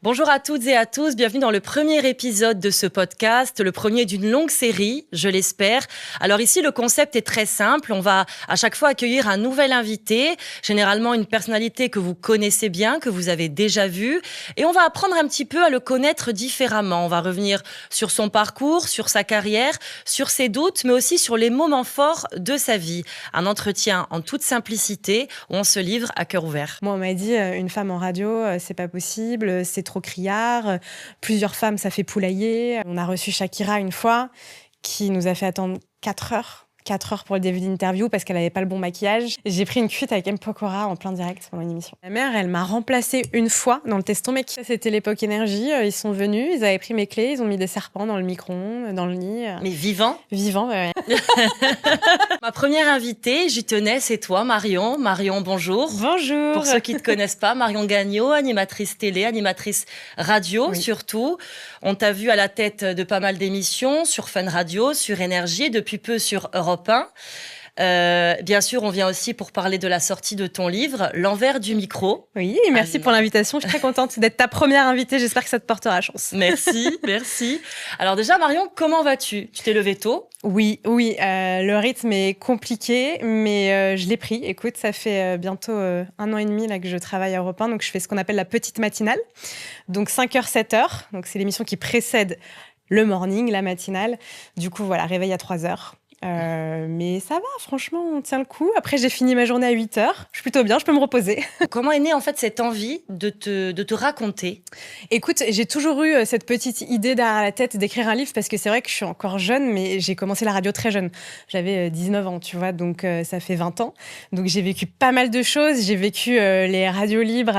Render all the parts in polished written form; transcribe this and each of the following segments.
Bonjour à toutes et à tous, bienvenue dans le premier épisode de ce podcast, le premier d'une longue série, je l'espère. Alors ici, le concept est très simple, on va à chaque fois accueillir un nouvel invité, généralement une personnalité que vous connaissez bien, que vous avez déjà vue, et on va apprendre un petit peu à le connaître différemment. On va revenir sur son parcours, sur sa carrière, sur ses doutes, mais aussi sur les moments forts de sa vie. Un entretien en toute simplicité, où on se livre à cœur ouvert. Moi, on m'a dit, une femme en radio, c'est pas possible, c'est trop criard. Plusieurs femmes, ça fait poulailler. On a reçu Shakira une fois, qui nous a fait attendre 4 heures. 4 heures pour le début d'interview parce qu'elle avait pas le bon maquillage. J'ai pris une cuite avec M. Pokora en plein direct pendant une émission. Ma mère, elle m'a remplacée une fois dans le Teston Mec. C'était l'époque énergie. Ils sont venus, ils avaient pris mes clés, ils ont mis des serpents dans le micro-ondes, dans le lit. Mais vivant. Vivant, ouais. Ma première invitée, j'y tenais, c'est toi, Marion. Marion, bonjour. Bonjour. Pour ceux qui ne te connaissent pas, Marion Gagnaud, animatrice télé, animatrice radio Oui. surtout. On t'a vu à la tête de pas mal d'émissions sur Fun Radio, sur Énergie et depuis peu sur Europe 1. Bien sûr, on vient aussi pour parler de la sortie de ton livre, L'envers du micro. Oui, merci pour l'invitation. Je suis très contente d'être ta première invitée. J'espère que ça te portera chance. Merci, merci. Alors déjà, Marion, comment vas-tu ? Tu t'es levée tôt ? Oui, le rythme est compliqué, mais je l'ai pris. Écoute, ça fait bientôt 1 an et demi là, que je travaille à Europe 1, donc je fais ce qu'on appelle la petite matinale. Donc 5h, 7h, donc c'est l'émission qui précède le morning, la matinale. Du coup, voilà, réveil à 3h. Mais ça va, franchement, on tient le coup. Après, j'ai fini ma journée à 8h. Je suis plutôt bien, je peux me reposer. Comment est née en fait cette envie de te raconter ? Écoute, j'ai toujours eu cette petite idée derrière la tête d'écrire un livre parce que c'est vrai que je suis encore jeune, mais j'ai commencé la radio très jeune. J'avais 19 ans, tu vois, donc ça fait 20 ans. Donc j'ai vécu pas mal de choses. J'ai vécu les radios libres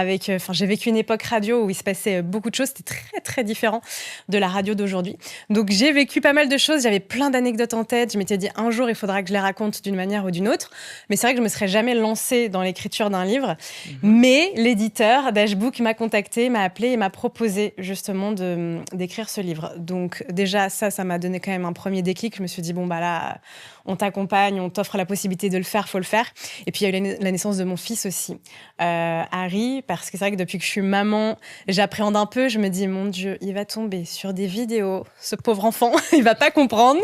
j'ai vécu une époque radio où il se passait beaucoup de choses. C'était très, très différent de la radio d'aujourd'hui. Donc j'ai vécu pas mal de choses. J'avais plein d'anecdotes en tête. Je m'étais dit, un jour, il faudra que je les raconte d'une manière ou d'une autre. Mais c'est vrai que je me serais jamais lancée dans l'écriture d'un livre. Mais l'éditeur d'Ashbook m'a contacté, m'a appelé et m'a proposé justement d'écrire ce livre. Donc déjà, ça m'a donné quand même un premier déclic. Je me suis dit, bon, bah là, on t'accompagne, on t'offre la possibilité de le faire, faut le faire. Et puis il y a eu la naissance de mon fils aussi, Harry, parce que c'est vrai que depuis que je suis maman, j'appréhende un peu. Je me dis, mon Dieu, il va tomber sur des vidéos. Ce pauvre enfant, il va pas comprendre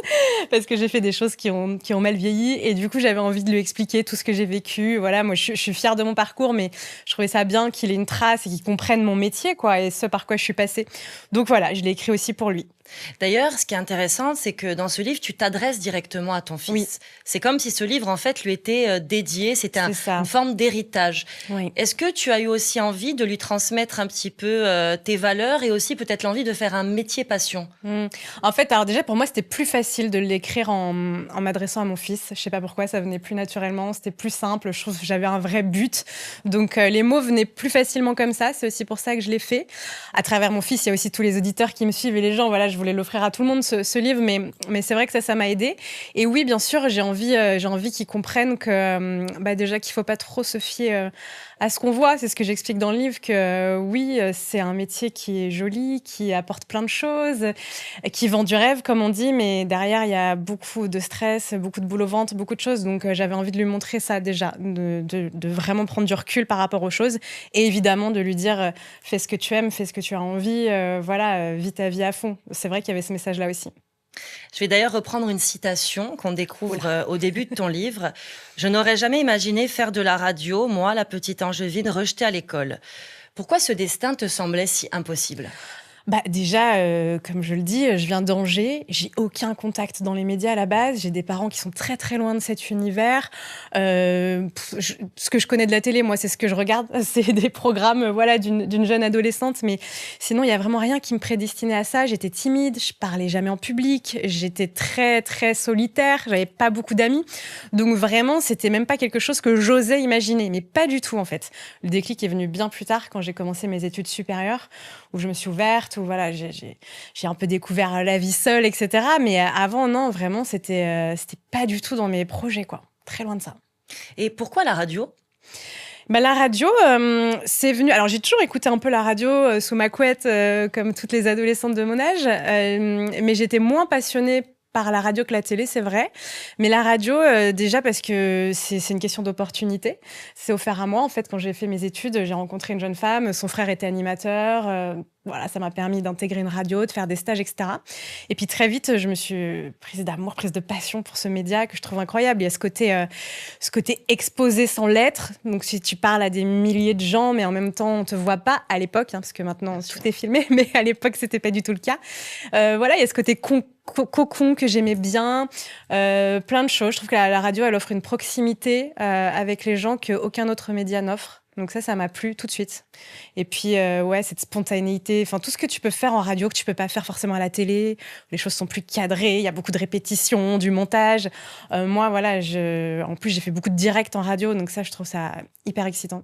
parce que j'ai fait des choses qui ont mal vieilli. Et du coup, j'avais envie de lui expliquer tout ce que j'ai vécu. Voilà, moi, je suis fière de mon parcours, mais je trouvais ça bien qu'il ait une trace et qu'il comprenne mon métier, quoi, et ce par quoi je suis passée. Donc voilà, je l'ai écrit aussi pour lui. D'ailleurs, ce qui est intéressant, c'est que dans ce livre, tu t'adresses directement à ton fils. Oui. C'est comme si ce livre, en fait, lui était dédié. C'était une forme d'héritage. Oui. Est-ce que tu as eu aussi envie de lui transmettre un petit peu tes valeurs et aussi peut-être l'envie de faire un métier passion ? En fait, alors déjà, pour moi, c'était plus facile de l'écrire en m'adressant à mon fils. Je sais pas pourquoi, ça venait plus naturellement. C'était plus simple. Je trouve que j'avais un vrai but. Donc, les mots venaient plus facilement comme ça. C'est aussi pour ça que je l'ai fait. À travers mon fils, il y a aussi tous les auditeurs qui me suivent et les gens. Voilà, je voulais l'offrir à tout le monde, ce livre. Mais c'est vrai que ça m'a aidée. Et oui, bien sûr, j'ai envie qu'ils comprennent que, déjà, qu'il faut pas trop se fier à ce qu'on voit. C'est ce que j'explique dans le livre, que oui, c'est un métier qui est joli, qui apporte plein de choses, qui vend du rêve, comme on dit, mais derrière, il y a beaucoup de stress, beaucoup de boulot au ventre, beaucoup de choses. Donc, j'avais envie de lui montrer ça déjà, de vraiment prendre du recul par rapport aux choses. Et évidemment, de lui dire, fais ce que tu aimes, fais ce que tu as envie, vis ta vie à fond. C'est vrai qu'il y avait ce message-là aussi. Je vais d'ailleurs reprendre une citation qu'on découvre au début de ton livre. « Je n'aurais jamais imaginé faire de la radio, moi, la petite angevine rejetée à l'école. » Pourquoi ce destin te semblait si impossible ? Déjà, comme je le dis, je viens d'Angers. J'ai aucun contact dans les médias à la base. J'ai des parents qui sont très, très loin de cet univers. Ce que je connais de la télé, moi, c'est ce que je regarde. C'est des programmes, d'une jeune adolescente. Mais sinon, il y a vraiment rien qui me prédestinait à ça. J'étais timide. Je parlais jamais en public. J'étais très, très solitaire. J'avais pas beaucoup d'amis. Donc vraiment, c'était même pas quelque chose que j'osais imaginer. Mais pas du tout, en fait. Le déclic est venu bien plus tard, quand j'ai commencé mes études supérieures, où je me suis ouverte, où voilà, j'ai un peu découvert la vie seule, etc. Mais avant, non, vraiment, c'était pas du tout dans mes projets, quoi. Très loin de ça. Et pourquoi la radio ? La radio, c'est venu... Alors, j'ai toujours écouté un peu la radio sous ma couette, comme toutes les adolescentes de mon âge, mais j'étais moins passionnée par la radio que la télé, c'est vrai. Mais la radio, déjà parce que c'est une question d'opportunité. C'est offert à moi, en fait, quand j'ai fait mes études, j'ai rencontré une jeune femme, son frère était animateur. voilà, ça m'a permis d'intégrer une radio, de faire des stages, etc. Et puis très vite, je me suis prise d'amour, prise de passion pour ce média que je trouve incroyable. Il y a ce côté exposé sans l'être. Donc si tu parles à des milliers de gens, mais en même temps, on te voit pas à l'époque, parce que maintenant, tout est filmé, mais à l'époque, c'était pas du tout le cas. Voilà, il y a ce côté cocon que j'aimais bien, plein de choses. Je trouve que la radio, elle offre une proximité avec les gens qu'aucun autre média n'offre. Donc ça m'a plu tout de suite. Et puis, cette spontanéité, enfin tout ce que tu peux faire en radio, que tu peux pas faire forcément à la télé. Les choses sont plus cadrées, il y a beaucoup de répétitions, du montage. Moi, voilà, en plus, j'ai fait beaucoup de directs en radio, donc ça, je trouve ça hyper excitant.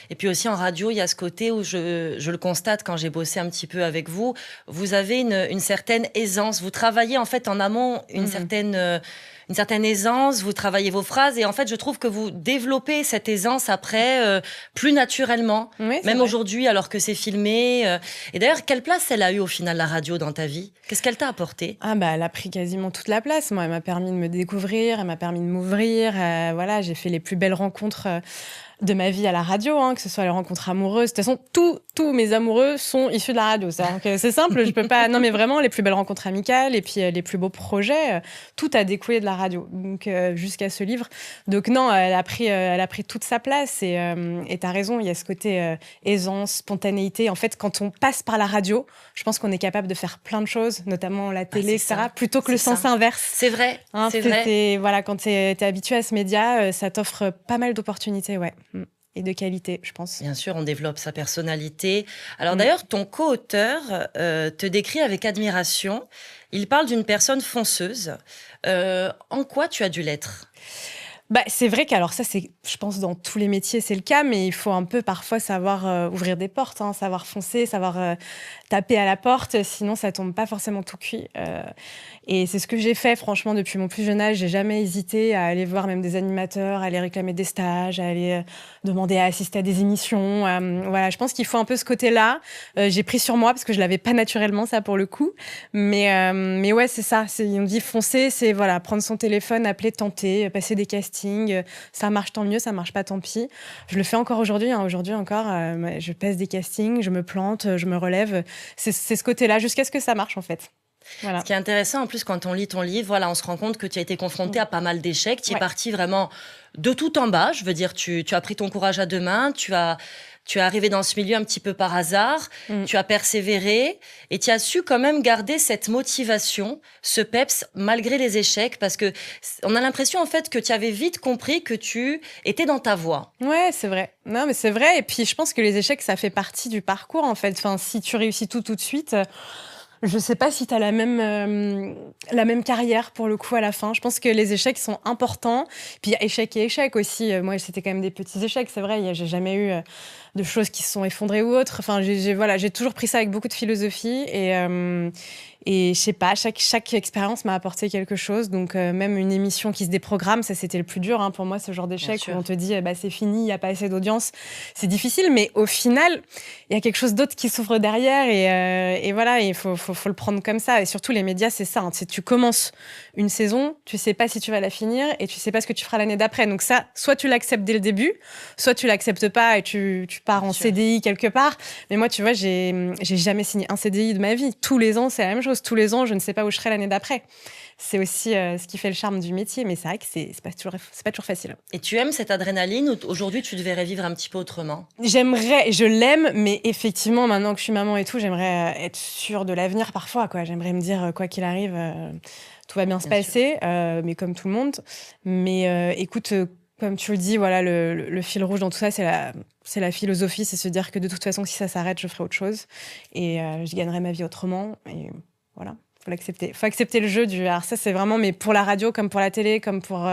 Et puis aussi en radio, il y a ce côté où je le constate quand j'ai bossé un petit peu avec vous, vous avez une certaine aisance. Vous travaillez en fait en amont une certaine aisance, vous travaillez vos phrases et en fait je trouve que vous développez cette aisance après plus naturellement, Oui, même vrai. aujourd'hui alors que c'est filmé. Et d'ailleurs, quelle place elle a eu au final la radio dans ta vie? Qu'est-ce qu'elle t'a apporté? Ah bah, elle a pris quasiment toute la place. Moi, elle m'a permis de me découvrir, elle m'a permis de m'ouvrir. Voilà, j'ai fait les plus belles rencontres de ma vie à la radio, que ce soit les rencontres amoureuses. De toute façon, tous mes amoureux sont issus de la radio. C'est simple, je peux pas... Non, mais vraiment, les plus belles rencontres amicales et puis les plus beaux projets, tout a découlé de la radio, donc jusqu'à ce livre. Donc non, elle a pris toute sa place et t'as raison, il y a ce côté aisance, spontanéité. En fait, quand on passe par la radio, je pense qu'on est capable de faire plein de choses, notamment la télé, etc., plutôt que le sens inverse. C'est vrai, c'est vrai. Voilà, quand t'es habitué à ce média, ça t'offre pas mal d'opportunités, ouais. Et de qualité, je pense. Bien sûr, on développe sa personnalité. Alors d'ailleurs, ton co-auteur te décrit avec admiration. Il parle d'une personne fonceuse. En quoi tu as dû l'être ? C'est vrai qu'alors ça, je pense, dans tous les métiers, c'est le cas, mais il faut un peu parfois savoir ouvrir des portes, savoir foncer, savoir taper à la porte, sinon ça tombe pas forcément tout cuit. Et c'est ce que j'ai fait, franchement, depuis mon plus jeune âge. J'ai jamais hésité à aller voir même des animateurs, à aller réclamer des stages, à aller demander à assister à des émissions. Voilà, je pense qu'il faut un peu ce côté-là. J'ai pris sur moi parce que je l'avais pas naturellement, ça, pour le coup. Mais ouais, c'est ça. On dit foncer, c'est voilà, prendre son téléphone, appeler, tenter, passer des castings. Ça marche, tant mieux. Ça marche pas, tant pis. Je le fais encore aujourd'hui. Aujourd'hui encore, je passe des castings, je me plante, je me relève. C'est ce côté-là, jusqu'à ce que ça marche, en fait. Voilà. Ce qui est intéressant, en plus, quand on lit ton livre, voilà, on se rend compte que tu as été confronté à pas mal d'échecs. Tu es parti vraiment de tout en bas. Je veux dire, tu as pris ton courage à deux mains. Tu es arrivé dans ce milieu un petit peu par hasard. Tu as persévéré et tu as su quand même garder cette motivation, ce peps, malgré les échecs. Parce que on a l'impression, en fait, que tu avais vite compris que tu étais dans ta voie. Ouais, c'est vrai. Non, mais c'est vrai. Et puis, je pense que les échecs, ça fait partie du parcours, en fait. Enfin, si tu réussis tout de suite... Je sais pas si tu as la même carrière pour le coup à la fin. Je pense que les échecs sont importants. Puis il y a échec et échec aussi. Moi, c'était quand même des petits échecs, c'est vrai. J'ai jamais eu de choses qui se sont effondrées ou autres. Enfin, j'ai toujours pris ça avec beaucoup de philosophie et je sais pas, chaque expérience m'a apporté quelque chose. Donc même une émission qui se déprogramme, ça c'était le plus dur pour moi, ce genre d'échec où on te dit c'est fini, il y a pas assez d'audience. C'est difficile, mais au final, il y a quelque chose d'autre qui s'ouvre derrière et voilà, il faut le prendre comme ça. Et surtout les médias, c'est ça. C'est tu commences une saison, tu sais pas si tu vas la finir et tu sais pas ce que tu feras l'année d'après. Donc ça, soit tu l'acceptes dès le début, soit tu l'acceptes pas et tu pars en CDI quelque part. Mais moi, tu vois, j'ai jamais signé un CDI de ma vie. Tous les ans, c'est la même chose. Tous les ans, je ne sais pas où je serai l'année d'après. C'est aussi ce qui fait le charme du métier, mais c'est vrai que c'est pas toujours facile. Et tu aimes cette adrénaline ou aujourd'hui tu devrais vivre un petit peu autrement ? Je l'aime, mais effectivement, maintenant que je suis maman et tout, j'aimerais être sûre de l'avenir parfois, quoi. J'aimerais me dire, quoi qu'il arrive, tout va bien se passer, mais comme tout le monde. Mais écoute, comme tu le dis, voilà, le fil rouge dans tout ça, c'est la philosophie, c'est se dire que de toute façon, si ça s'arrête, je ferai autre chose et je gagnerai ma vie autrement. Et voilà. Faut accepter le jeu alors ça c'est vraiment, mais pour la radio comme pour la télé comme pour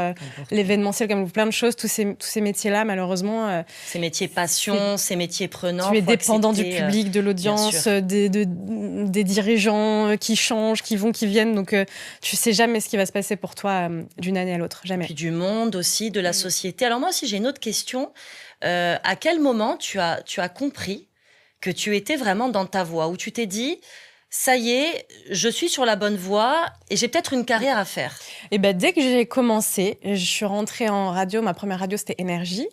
l'événementiel, comme pour plein de choses, tous ces métiers là malheureusement ces métiers passion, ces métiers prenants, tu es dépendant du public, de l'audience, des dirigeants qui changent, qui vont, qui viennent, donc tu sais jamais ce qui va se passer pour toi d'une année à l'autre, jamais. Puis du monde aussi, de la société. Alors moi aussi j'ai une autre question, à quel moment tu as compris que tu étais vraiment dans ta voie, où tu t'es dit ça y est, je suis sur la bonne voie et j'ai peut-être une carrière à faire? Et ben, dès que j'ai commencé, je suis rentrée en radio. Ma première radio, c'était Énergie.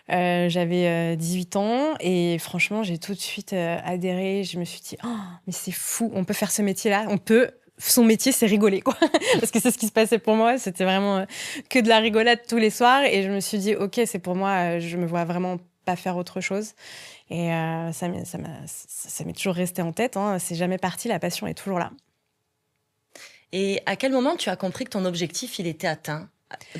J'avais 18 ans et franchement, j'ai tout de suite adhéré. Je me suis dit, oh, mais c'est fou, on peut faire ce métier-là. Son métier, c'est rigoler, quoi. Parce que c'est ce qui se passait pour moi. C'était vraiment que de la rigolade tous les soirs. Et je me suis dit, OK, c'est pour moi. Je me vois vraiment pas faire autre chose. Et ça m'est toujours resté en tête. Hein. C'est jamais parti. La passion est toujours là. Et à quel moment tu as compris que ton objectif, il était atteint?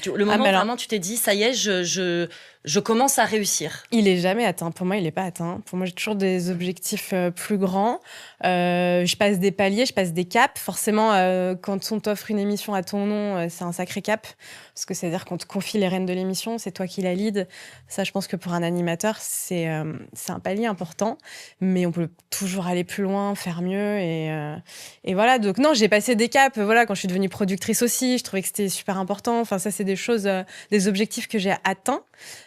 Le moment où vraiment tu t'es dit, ça y est, je commence à réussir. Il est jamais atteint. Pour moi, il n'est pas atteint. Pour moi, j'ai toujours des objectifs plus grands. Je passe des paliers, je passe des caps. Forcément, quand on t'offre une émission à ton nom, c'est un sacré cap. Parce que c'est-à-dire qu'on te confie les rênes de l'émission, c'est toi qui la lead. Ça, je pense que pour un animateur, c'est un palier important. Mais on peut toujours aller plus loin, faire mieux. Et voilà. Donc non, j'ai passé des caps. Voilà, quand je suis devenue productrice aussi, je trouvais que c'était super important. Enfin, ça, c'est des choses, des objectifs que j'ai atteints.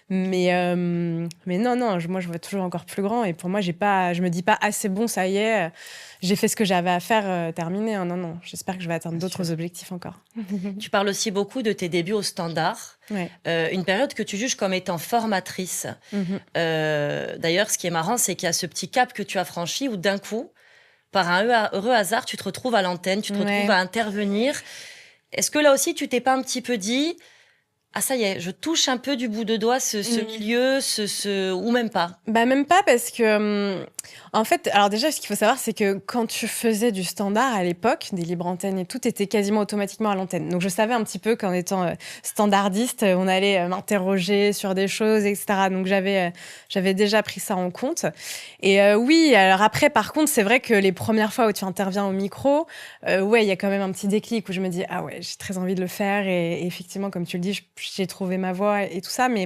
Mais non, moi, je vois toujours encore plus grand. Et pour moi, je me dis pas, ah, c'est bon, ça y est, j'ai fait ce que j'avais à faire, terminé. Hein. Non, j'espère que je vais atteindre d'autres objectifs encore. Tu parles aussi beaucoup de tes débuts au Standard, Ouais. Une période que tu juges comme étant formatrice. D'ailleurs, ce qui est marrant, c'est qu'il y a ce petit cap que tu as franchi où d'un coup, par un heureux hasard, tu te retrouves à l'antenne, tu te retrouves à intervenir. Est-ce que là aussi, tu t'es pas un petit peu dit... Ah, ça y est, je touche un peu du bout de doigt ce milieu, ou même pas? Bah, même pas parce que, en fait, alors déjà, ce qu'il faut savoir, c'est que quand tu faisais du standard à l'époque, des libres antennes et tout, t'étais quasiment automatiquement à l'antenne. Donc, je savais un petit peu qu'en étant standardiste, on allait m'interroger sur des choses, etc. Donc, j'avais déjà pris ça en compte. Et oui, alors après, par contre, c'est vrai que les premières fois où tu interviens au micro, ouais, il y a quand même un petit déclic où je me dis, ah ouais, j'ai très envie de le faire. Et effectivement, comme tu le dis, j'ai trouvé ma voix et tout ça, mais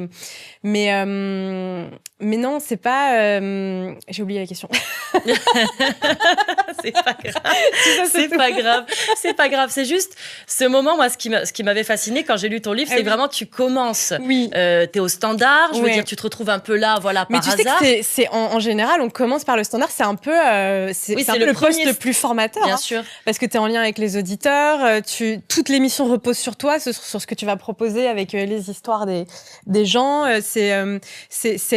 non, c'est pas. J'ai oublié la question. C'est pas grave. C'est pas grave. C'est pas grave. C'est juste ce moment, moi, ce qui m'avait fasciné quand j'ai lu ton livre, c'est que vraiment tu commences. Oui. T'es au Standard. Je veux dire, tu te retrouves un peu là, voilà, par hasard. Mais tu sais que en général, on commence par le Standard. C'est un peu, c'est un peu le poste le plus formateur. Bien sûr. Parce que t'es en lien avec les auditeurs. Toute l'émission repose sur toi, sur ce que tu vas proposer avec les histoires des gens. C'est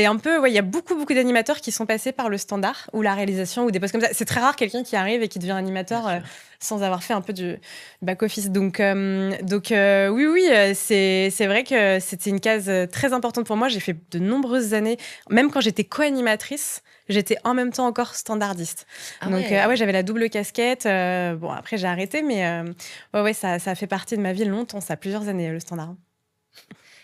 un peu, ouais, il y a beaucoup d'animateurs qui sont passés par le Standard ou la réalisation ou des postes comme ça. C'est très rare quelqu'un qui arrive et qui devient animateur sans avoir fait un peu du back-office. Donc oui, c'est vrai que c'était une case très importante pour moi. J'ai fait de nombreuses années, même quand j'étais co-animatrice, j'étais en même temps encore standardiste. Donc j'avais la double casquette. Bon, après, j'ai arrêté, mais ouais, ça a fait partie de ma vie longtemps, ça a plusieurs années, le Standard.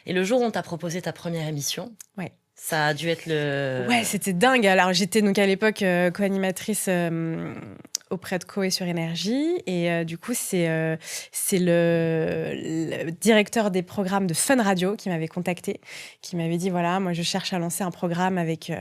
Et le jour où on t'a proposé ta première émission, ouais. Ça a dû être le... Ouais, c'était dingue. Alors, j'étais donc à l'époque co-animatrice auprès de Coé sur Énergie. Et du coup, c'est le directeur des programmes de Fun Radio qui m'avait contacté, qui m'avait dit, voilà, moi, je cherche à lancer un programme avec...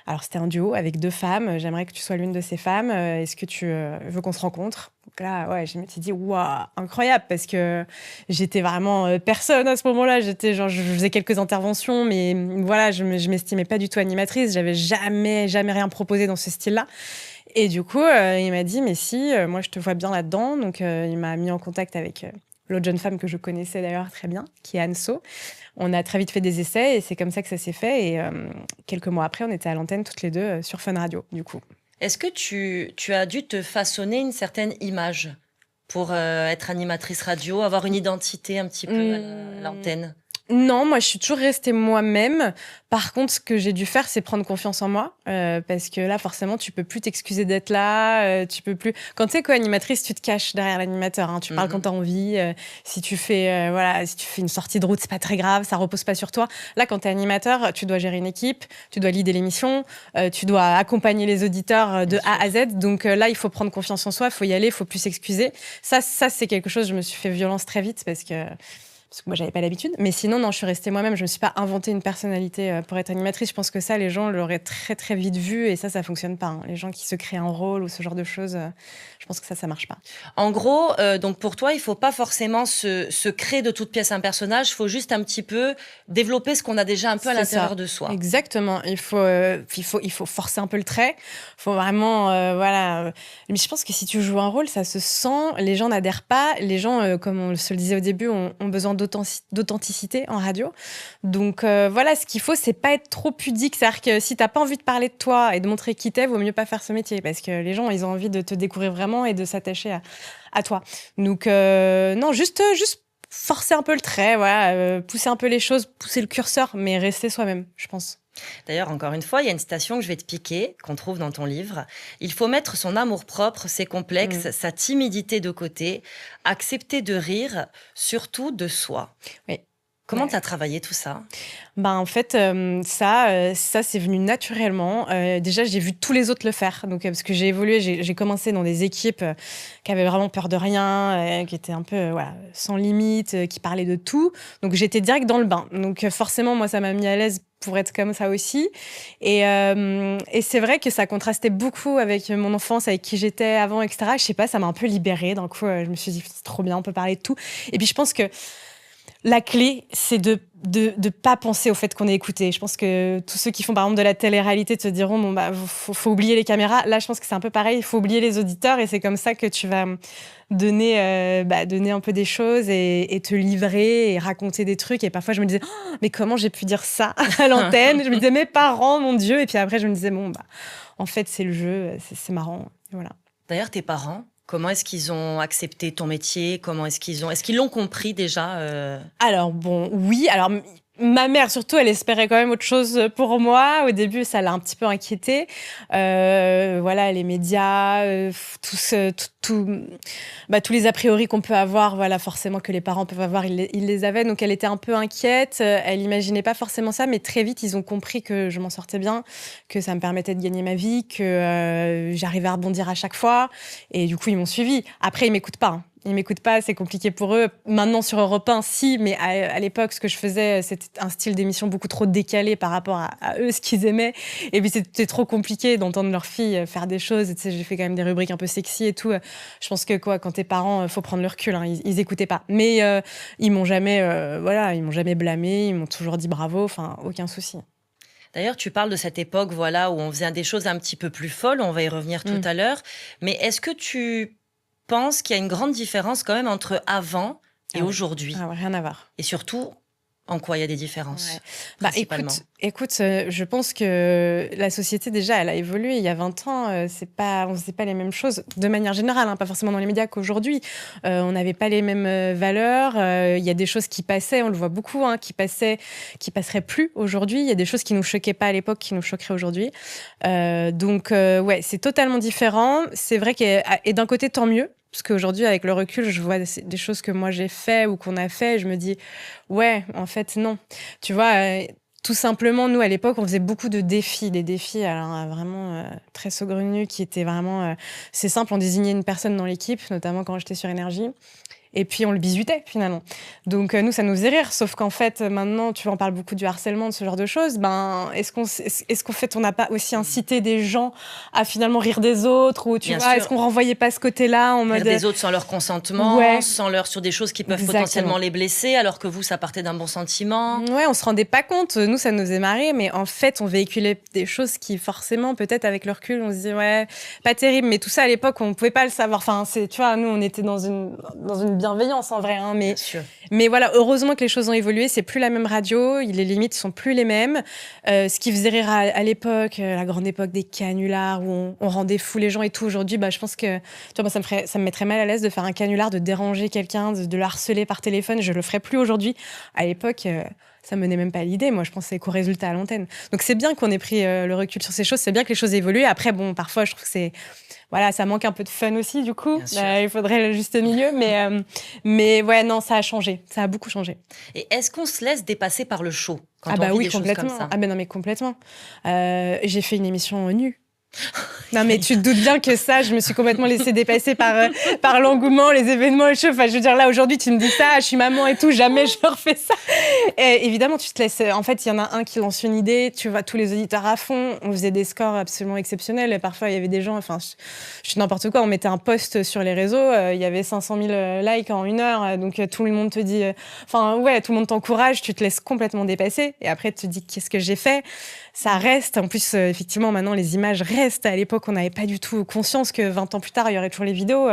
alors, c'était un duo avec 2 femmes. J'aimerais que tu sois l'une de ces femmes. Est-ce que tu veux qu'on se rencontre? Donc là, ouais, je me suis dit, waouh, incroyable, parce que j'étais vraiment personne à ce moment-là. J'étais genre, je faisais quelques interventions, mais voilà, je m'estimais pas du tout animatrice. J'avais jamais rien proposé dans ce style-là. Et du coup, il m'a dit, mais si, moi, je te vois bien là-dedans. Donc, il m'a mis en contact avec l'autre jeune femme que je connaissais d'ailleurs très bien, qui est Anne So. On a très vite fait des essais et c'est comme ça que ça s'est fait. Et quelques mois après, on était à l'antenne toutes les deux sur Fun Radio, du coup. Est-ce que tu as dû te façonner une certaine image pour être animatrice radio, avoir une identité un petit peu à l'antenne? Non, moi, je suis toujours restée moi-même. Par contre, ce que j'ai dû faire, c'est prendre confiance en moi. Parce que là, forcément, tu peux plus t'excuser d'être là. Tu peux plus... Quand tu es co-animatrice, tu te caches derrière l'animateur. Hein. Tu parles quand tu as envie. Si tu fais une sortie de route, c'est pas très grave. Ça repose pas sur toi. Là, quand tu es animateur, tu dois gérer une équipe. Tu dois leader l'émission. Tu dois accompagner les auditeurs de A à Z. Donc là, il faut prendre confiance en soi. Il faut y aller. Il faut plus s'excuser. Ça, c'est quelque chose, je me suis fait violence très vite parce que parce que moi, j'avais pas l'habitude. Mais sinon, non, je suis restée moi-même. Je me suis pas inventé une personnalité pour être animatrice. Je pense que ça, les gens l'auraient très, très vite vu. Et ça fonctionne pas. Hein. Les gens qui se créent un rôle ou ce genre de choses, je pense que ça marche pas. En gros, donc pour toi, il faut pas forcément se créer de toute pièce un personnage. Il faut juste un petit peu développer ce qu'on a déjà un peu à l'intérieur de soi. Exactement. Il faut forcer un peu le trait. Il faut vraiment, voilà. Mais je pense que si tu joues un rôle, ça se sent. Les gens n'adhèrent pas. Les gens, comme on se le disait au début, ont besoin d'authenticité en radio. Donc voilà, ce qu'il faut, c'est pas être trop pudique. C'est-à-dire que si t'as pas envie de parler de toi et de montrer qui t'es, vaut mieux pas faire ce métier parce que les gens, ils ont envie de te découvrir vraiment et de s'attacher à toi. Donc non, juste forcer un peu le trait, voilà, pousser un peu les choses, pousser le curseur, mais rester soi-même, je pense. D'ailleurs, encore une fois, il y a une citation que je vais te piquer, qu'on trouve dans ton livre. Il faut mettre son amour-propre, ses complexes, sa timidité de côté, accepter de rire, surtout de soi. Oui. Comment tu as travaillé tout ça ? En fait, ça c'est venu naturellement. Déjà, j'ai vu tous les autres le faire. Donc, parce que j'ai évolué, j'ai commencé dans des équipes qui avaient vraiment peur de rien, qui étaient un peu sans limite, qui parlaient de tout. Donc, j'étais direct dans le bain. Donc, forcément, moi, ça m'a mis à l'aise pour être comme ça aussi. Et c'est vrai que ça contrastait beaucoup avec mon enfance, avec qui j'étais avant, etc. Je sais pas, ça m'a un peu libérée. D'un coup, je me suis dit, c'est trop bien, on peut parler de tout. Et puis, je pense que la clé, c'est de pas penser au fait qu'on est écouté. Je pense que tous ceux qui font par exemple de la télé-réalité te diront faut oublier les caméras. Là, je pense que c'est un peu pareil. Il faut oublier les auditeurs et c'est comme ça que tu vas donner un peu des choses et te livrer et raconter des trucs. Et parfois, je me disais mais comment j'ai pu dire ça à l'antenne ? Je me disais mes parents, mon Dieu. Et puis après, je me disais en fait, c'est le jeu, c'est marrant. Et voilà. D'ailleurs, tes parents, comment est-ce qu'ils ont accepté ton métier ? Est-ce qu'ils l'ont compris déjà Alors oui. Alors ma mère surtout, elle espérait quand même autre chose pour moi. Au début, ça l'a un petit peu inquiétée. Voilà, les médias, tous les a priori qu'on peut avoir, voilà, forcément que les parents peuvent avoir, ils les avaient. Donc elle était un peu inquiète. Elle imaginait pas forcément ça, mais très vite ils ont compris que je m'en sortais bien, que ça me permettait de gagner ma vie, que j'arrivais à rebondir à chaque fois. Et du coup, ils m'ont suivie. Après, ils m'écoutent pas. Hein. Ils m'écoutent pas, c'est compliqué pour eux. Maintenant, sur Europe 1, si, mais à l'époque, ce que je faisais, c'était un style d'émission beaucoup trop décalé par rapport à eux, ce qu'ils aimaient. Et puis, c'était trop compliqué d'entendre leur fille faire des choses. Tu sais, j'ai fait quand même des rubriques un peu sexy et tout. Je pense que quand t'es parent, faut prendre le recul. Hein. Ils écoutaient pas. Mais ils m'ont jamais blâmé. Ils m'ont toujours dit bravo. Enfin, aucun souci. D'ailleurs, tu parles de cette époque, où on faisait des choses un petit peu plus folles. On va y revenir tout à l'heure. Mais est-ce que tu pense qu'il y a une grande différence quand même entre avant et aujourd'hui. Ah ouais, rien à voir. Et surtout, en quoi il y a des différences Écoute, je pense que la société, déjà, elle a évolué. Il y a 20 ans, on ne faisait pas les mêmes choses, de manière générale, pas forcément dans les médias qu'aujourd'hui. On n'avait pas les mêmes valeurs. Il y a des choses qui passaient, on le voit beaucoup, qui passeraient plus aujourd'hui. Il y a des choses qui ne nous choquaient pas à l'époque, qui nous choqueraient aujourd'hui. Donc, c'est totalement différent. C'est vrai et d'un côté, tant mieux. Parce qu'aujourd'hui, avec le recul, je vois des choses que moi j'ai fait ou qu'on a fait. Et je me dis, en fait, non. Tu vois, tout simplement, nous, à l'époque, on faisait beaucoup de défis. Des défis vraiment très saugrenus qui étaient vraiment... c'est simple, on désignait une personne dans l'équipe, notamment quand j'étais sur Énergie. Et puis, on le bisutait, finalement. Donc, nous, ça nous faisait rire. Sauf qu'en fait, maintenant, tu vois, on parle beaucoup du harcèlement, de ce genre de choses. Est-ce qu'en fait, on n'a pas aussi incité des gens à finalement rire des autres ou, est-ce qu'on renvoyait pas ce côté-là en mode... Rire des autres sans leur consentement, sur des choses qui peuvent potentiellement les blesser, alors que vous, ça partait d'un bon sentiment. Ouais, on se rendait pas compte. Nous, ça nous faisait marrer. Mais en fait, on véhiculait des choses qui, forcément, peut-être avec le recul, on se dit, pas terrible. Mais tout ça, à l'époque, on pouvait pas le savoir. Enfin, tu vois, nous, on était dans une bienveillance en vrai, mais voilà, heureusement que les choses ont évolué, c'est plus la même radio, les limites sont plus les mêmes. Ce qui faisait rire à l'époque, la grande époque des canulars où on rendait fou les gens et tout, aujourd'hui, je pense que tu vois, ça me mettrait mal à l'aise de faire un canular, de déranger quelqu'un, de le harceler par téléphone, je le ferais plus aujourd'hui. À l'époque, ça me menait même pas à l'idée. Moi, je pensais qu'au résultat à l'antenne. Donc, c'est bien qu'on ait pris le recul sur ces choses, c'est bien que les choses évoluent. Après, parfois, je trouve que c'est... Voilà, ça manque un peu de fun aussi, du coup. Il faudrait le juste milieu. Mais non, ça a changé. Ça a beaucoup changé. Et est-ce qu'on se laisse dépasser par le show quand on vit oui, des complètement. choses comme ça ? Non, mais complètement. J'ai fait une émission nue. Non, mais tu te doutes bien que ça, je me suis complètement laissée dépasser par l'engouement, les événements, les choses. Enfin, je veux dire, là, aujourd'hui, tu me dis ça, je suis maman et tout, jamais je refais ça. Et évidemment, tu te laisses... En fait, il y en a un qui lance une idée, tu vois tous les auditeurs à fond. On faisait des scores absolument exceptionnels. Et parfois, il y avait des gens... Enfin, je suis n'importe quoi. On mettait un post sur les réseaux. Il y avait 500 000 likes en 1 heure. Donc, tout le monde te dit... Enfin, ouais, tout le monde t'encourage. Tu te laisses complètement dépasser. Et après, tu te dis, qu'est-ce que j'ai fait ? Ça reste. En plus, effectivement, maintenant, les images restent. À l'époque, on n'avait pas du tout conscience que 20 ans plus tard, il y aurait toujours les vidéos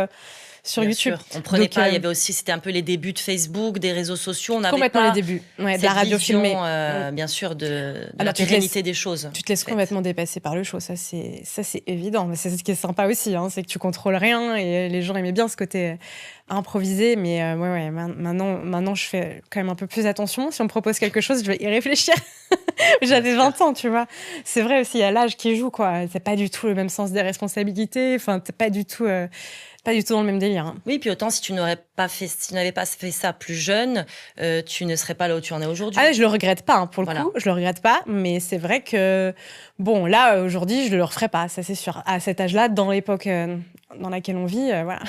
sur Bien YouTube. Sûr. On prenait pas. Il y avait aussi, c'était un peu les débuts de Facebook, des réseaux sociaux. On n'avait complètement pas les débuts, de cette la radio vision, filmée. bien sûr, de Alors, la pérennité des choses. Tu te laisses complètement dépasser par le show. Ça, c'est évident. Mais c'est ce qui est sympa aussi, hein, c'est que tu contrôles rien et les gens aimaient bien ce côté improvisé. Mais maintenant, je fais quand même un peu plus attention. Si on me propose quelque chose, je vais y réfléchir. J'avais 20 ans, tu vois. C'est vrai aussi, il y a l'âge qui joue, quoi. C'est pas du tout le même sens des responsabilités. Enfin, t'es pas du tout dans le même délire. Hein. Oui, puis autant si tu n'avais pas fait ça plus jeune, tu ne serais pas là où tu en es aujourd'hui. Ah, je le regrette pas, hein, pour le coup. Je le regrette pas, mais c'est vrai que bon, là aujourd'hui, je le referais pas, ça c'est sûr. À cet âge-là, dans l'époque dans laquelle on vit, voilà.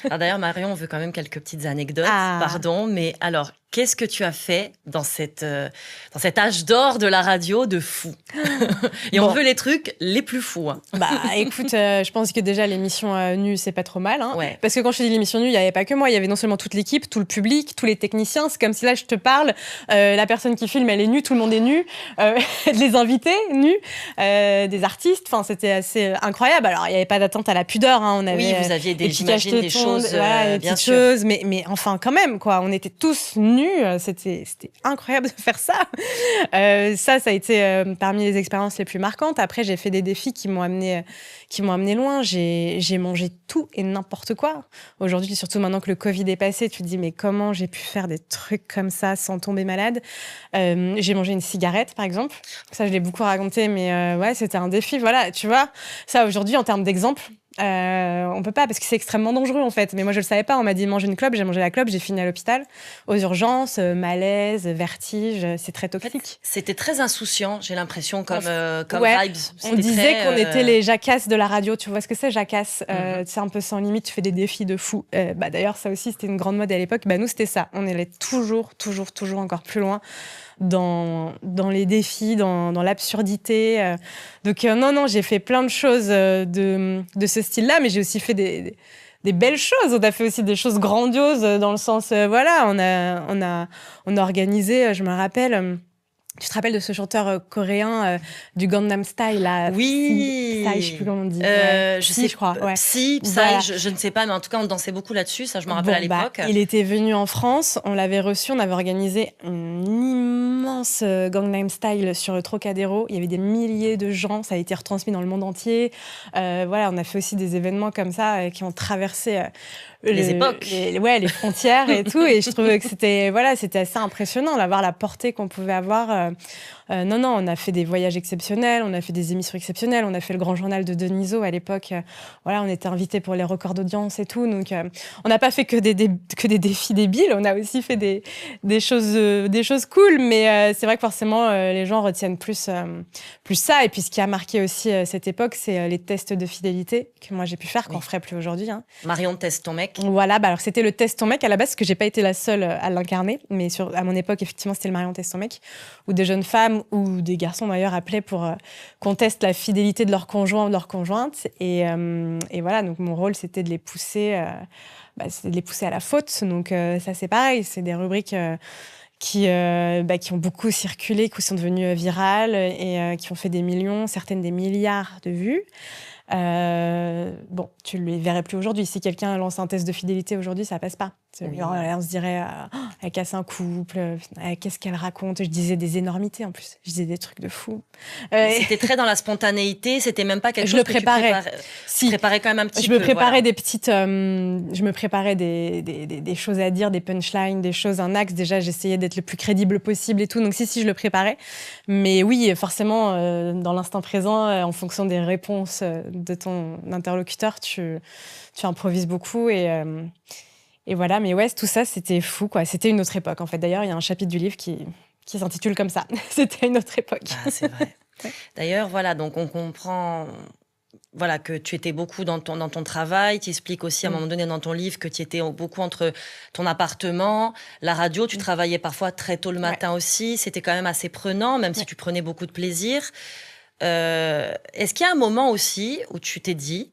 Alors d'ailleurs, Marion, on veut quand même quelques petites anecdotes. Ah. Pardon, mais alors, qu'est-ce que tu as fait dans cet âge d'or de la radio de fou? Et on veut les trucs les plus fous. Hein. Bah, écoute, je pense que déjà l'émission nue, c'est pas trop mal. Hein, ouais. Parce que quand je te dis l'émission nue, il y avait pas que moi, il y avait non seulement toute l'équipe, tout le public, tous les techniciens. C'est comme si là, je te parle, la personne qui filme, elle est nue, tout le monde est nu, les invités nus, des artistes. Enfin, c'était assez incroyable. Alors, il y avait pas d'attente à la pudeur. Hein, on avait, oui, vous aviez j'imagine des choses, voilà, bien sûr. Choses, mais enfin, quand même, quoi. On était tous nus. C'était incroyable de faire ça. Ça a été parmi les expériences les plus marquantes. Après, j'ai fait des défis qui m'ont amené loin. J'ai mangé tout et n'importe quoi. Aujourd'hui, surtout maintenant que le Covid est passé, tu te dis mais comment j'ai pu faire des trucs comme ça sans tomber malade. J'ai mangé une cigarette, par exemple. Ça, je l'ai beaucoup raconté, mais ouais, c'était un défi. Voilà, tu vois. Ça, aujourd'hui, en termes d'exemple, on peut pas parce que c'est extrêmement dangereux en fait. Mais moi je le savais pas. On m'a dit mange une clope, j'ai mangé la clope, j'ai fini à l'hôpital aux urgences, malaise, vertige. C'est très toxique. En fait, c'était très insouciant, j'ai l'impression comme ouais, vibes. On disait qu'on était les jacasses de la radio. Tu vois ce que c'est jacasse? C'est un peu sans limite. Tu fais des défis de fou. D'ailleurs ça aussi c'était une grande mode à l'époque. Nous c'était ça. On allait toujours encore plus loin. Dans les défis, dans l'absurdité. Donc non, j'ai fait plein de choses de ce style-là, mais j'ai aussi fait des belles choses. On a fait aussi des choses grandioses dans le sens, voilà, on a organisé, je me rappelle... Tu te rappelles de ce chanteur coréen du Gangnam Style là? Oui. Psy, je sais plus comment on dit. Je crois. Ouais. Psy, voilà. je ne sais pas, mais en tout cas on dansait beaucoup là-dessus. Ça, je me rappelle à l'époque. Il était venu en France, on l'avait reçu, on avait organisé un immense Gangnam Style sur le Trocadéro. Il y avait des milliers de gens, ça a été retransmis dans le monde entier. Voilà, on a fait aussi des événements comme ça qui ont traversé les époques, les frontières et tout. Et je trouvais que c'était assez impressionnant d'avoir la portée qu'on pouvait avoir. Non, on a fait des voyages exceptionnels, on a fait des émissions exceptionnelles, on a fait le Grand Journal de Denisot à l'époque. Voilà, on était invités pour les records d'audience et tout. Donc, on n'a pas fait que des défis débiles, on a aussi fait des choses cool. Mais c'est vrai que forcément, les gens retiennent plus ça. Et puis, ce qui a marqué aussi cette époque, c'est les tests de fidélité que moi j'ai pu faire, qu'on ferait plus aujourd'hui. Hein. Marion teste ton mec. Voilà, alors c'était le test ton mec à la base, parce que j'ai pas été la seule à l'incarner. Mais à mon époque, effectivement, c'était le Marion teste ton mec, où des jeunes femmes ou des garçons d'ailleurs appelaient pour qu'on teste la fidélité de leur conjoint ou de leur conjointe. Et voilà, donc mon rôle, c'était de les pousser, à la faute. Donc ça, c'est pareil, c'est des rubriques qui ont beaucoup circulé, qui sont devenues virales et qui ont fait des millions, certaines des milliards de vues. Tu ne les verrais plus aujourd'hui. Si quelqu'un lance un test de fidélité aujourd'hui, ça passe pas. On se dirait, elle casse un couple, qu'est-ce qu'elle raconte? Je disais des énormités en plus. Je disais des trucs de fou. C'était très dans la spontanéité, c'était même pas quelque chose que tu préparais. Tu préparais quand même un petit peu. Je me préparais des petites... je me préparais des choses à dire, des punchlines, des choses, un axe. Déjà, j'essayais d'être le plus crédible possible et tout. Donc si, je le préparais. Mais oui, forcément, dans l'instant présent, en fonction des réponses de ton interlocuteur, tu improvises beaucoup et voilà. Mais ouais, tout ça, c'était fou, quoi. C'était une autre époque, en fait. D'ailleurs, il y a un chapitre du livre qui s'intitule comme ça. C'était une autre époque. Ah, c'est vrai. D'ailleurs, voilà, donc on comprend voilà, que tu étais beaucoup dans ton travail. Tu expliques aussi à un moment donné dans ton livre que tu étais beaucoup entre ton appartement, la radio. Tu travaillais parfois très tôt le matin aussi. C'était quand même assez prenant, même si tu prenais beaucoup de plaisir. Est-ce qu'il y a un moment aussi où tu t'es dit,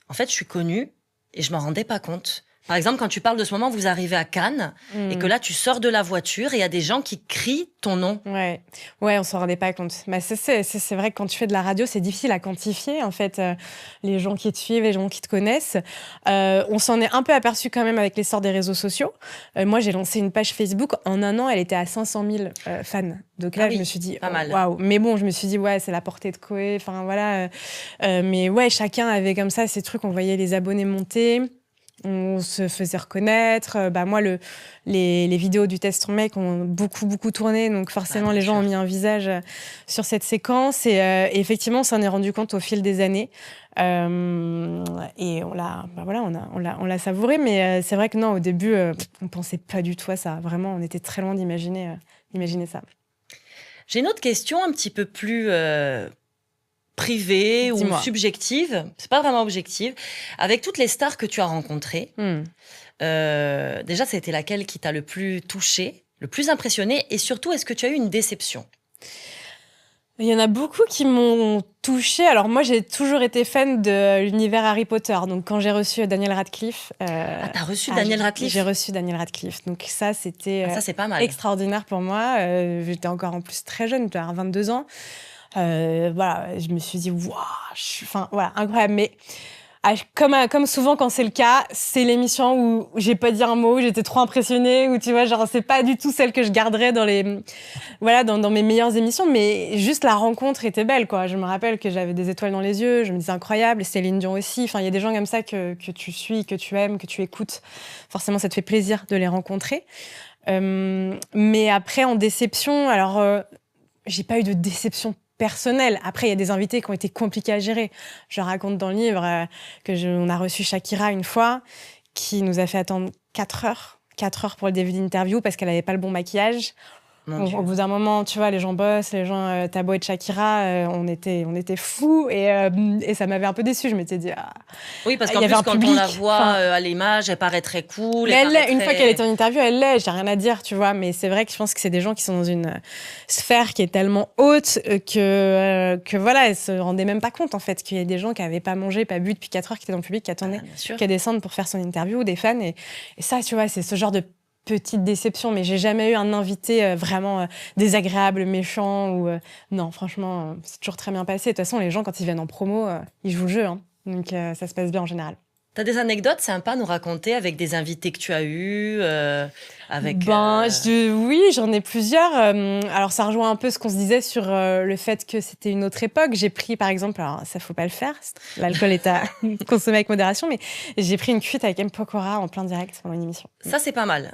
en fait, je suis connue et je m'en rendais pas compte? Par exemple, quand tu parles de ce moment où vous arrivez à Cannes et que là, tu sors de la voiture et il y a des gens qui crient ton nom. Ouais, on s'en rendait pas compte. Mais c'est vrai que quand tu fais de la radio, c'est difficile à quantifier, en fait, les gens qui te suivent, les gens qui te connaissent. On s'en est un peu aperçu quand même avec l'essor des réseaux sociaux. Moi, j'ai lancé une page Facebook. En un an, elle était à 500 000 fans. Donc là, je me suis dit, waouh. Mais bon, je me suis dit, ouais, c'est la portée de Koé. Enfin, voilà. Mais ouais, chacun avait comme ça ces trucs. On voyait les abonnés monter. On se faisait reconnaître. Moi, les vidéos du Test Ton Mec ont beaucoup tourné, donc forcément, les gens ont mis un visage sur cette séquence. Et effectivement, on s'en est rendu compte au fil des années. Et on l'a savouré. Mais c'est vrai que non, au début, on pensait pas du tout à ça. Vraiment, on était très loin d'imaginer ça. J'ai une autre question un petit peu plus privée ou subjective, c'est pas vraiment objective, avec toutes les stars que tu as rencontrées, déjà, c'était laquelle qui t'a le plus touchée, le plus impressionnée, et surtout, est-ce que tu as eu une déception? Il y en a beaucoup qui m'ont touchée. Alors moi, j'ai toujours été fan de l'univers Harry Potter. Donc quand j'ai reçu Daniel Radcliffe... t'as reçu Daniel Radcliffe? J'ai reçu Daniel Radcliffe. Donc ça, c'était ça, c'est pas mal. Extraordinaire pour moi. J'étais encore en plus très jeune, j'avais 22 ans. Je me suis dit, waouh, incroyable. Mais comme souvent quand c'est le cas, c'est l'émission où j'ai pas dit un mot, où j'étais trop impressionnée, où tu vois, genre c'est pas du tout celle que je garderais dans mes meilleures émissions, mais juste la rencontre était belle, quoi. Je me rappelle que j'avais des étoiles dans les yeux, je me disais incroyable, Céline Dion aussi. Enfin, il y a des gens comme ça que tu suis, que tu aimes, que tu écoutes. Forcément, ça te fait plaisir de les rencontrer. Mais après, en déception, alors j'ai pas eu de déception personnelle. Après, il y a des invités qui ont été compliqués à gérer. Je raconte dans le livre on a reçu Shakira une fois, qui nous a fait attendre 4 heures pour le début d'interview parce qu'elle avait pas le bon maquillage. Au bout d'un moment, tu vois, les gens bossent, les gens Tabo et Shakira, on était fous et ça m'avait un peu déçue. Je m'étais dit, oui, parce qu'en plus, quand on la voit à l'image, elle paraît très cool. Une fois qu'elle est en interview, elle l'est, j'ai rien à dire, tu vois. Mais c'est vrai que je pense que c'est des gens qui sont dans une sphère qui est tellement haute que voilà, elle se rendait même pas compte, en fait, qu'il y a des gens qui avaient pas mangé, pas bu depuis 4 heures, qui étaient dans le public, qui attendaient qu'elle descende pour faire son interview, des fans. Et ça, tu vois, c'est ce genre de petite déception, mais j'ai jamais eu un invité vraiment désagréable, méchant ou non, franchement, c'est toujours très bien passé. De toute façon, les gens quand ils viennent en promo, ils jouent le jeu, hein. Donc ça se passe bien en général. T'as des anecdotes sympas à nous raconter avec des invités que tu as eus Oui, j'en ai plusieurs. Alors, ça rejoint un peu ce qu'on se disait sur le fait que c'était une autre époque. J'ai pris, par exemple, alors ça, faut pas le faire, l'alcool est à consommer avec modération, mais j'ai pris une cuite avec M. Pokora en plein direct pendant une émission. Ça, c'est pas mal.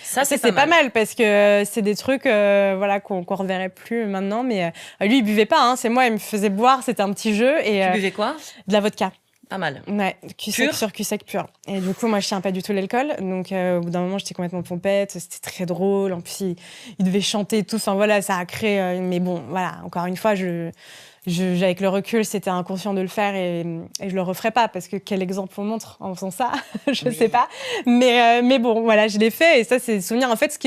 Ça, c'est pas mal parce que c'est des trucs qu'on reverrait plus maintenant. Mais lui, il buvait pas, hein, c'est moi, il me faisait boire, c'était un petit jeu. Et, tu buvais quoi? De la vodka. Pas mal. Ouais, cul-sec sur cul-sec pur. Et du coup, moi, je tiens pas du tout l'alcool. Donc, au bout d'un moment, j'étais complètement pompette. C'était très drôle. En plus, il devait chanter et tout. Enfin, voilà, ça a créé... mais bon, voilà, encore une fois, avec le recul, c'était inconscient de le faire et je le referai pas parce que quel exemple on montre en faisant ça, je sais pas. Mais bon, voilà, je l'ai fait et ça, c'est des souvenirs. En fait,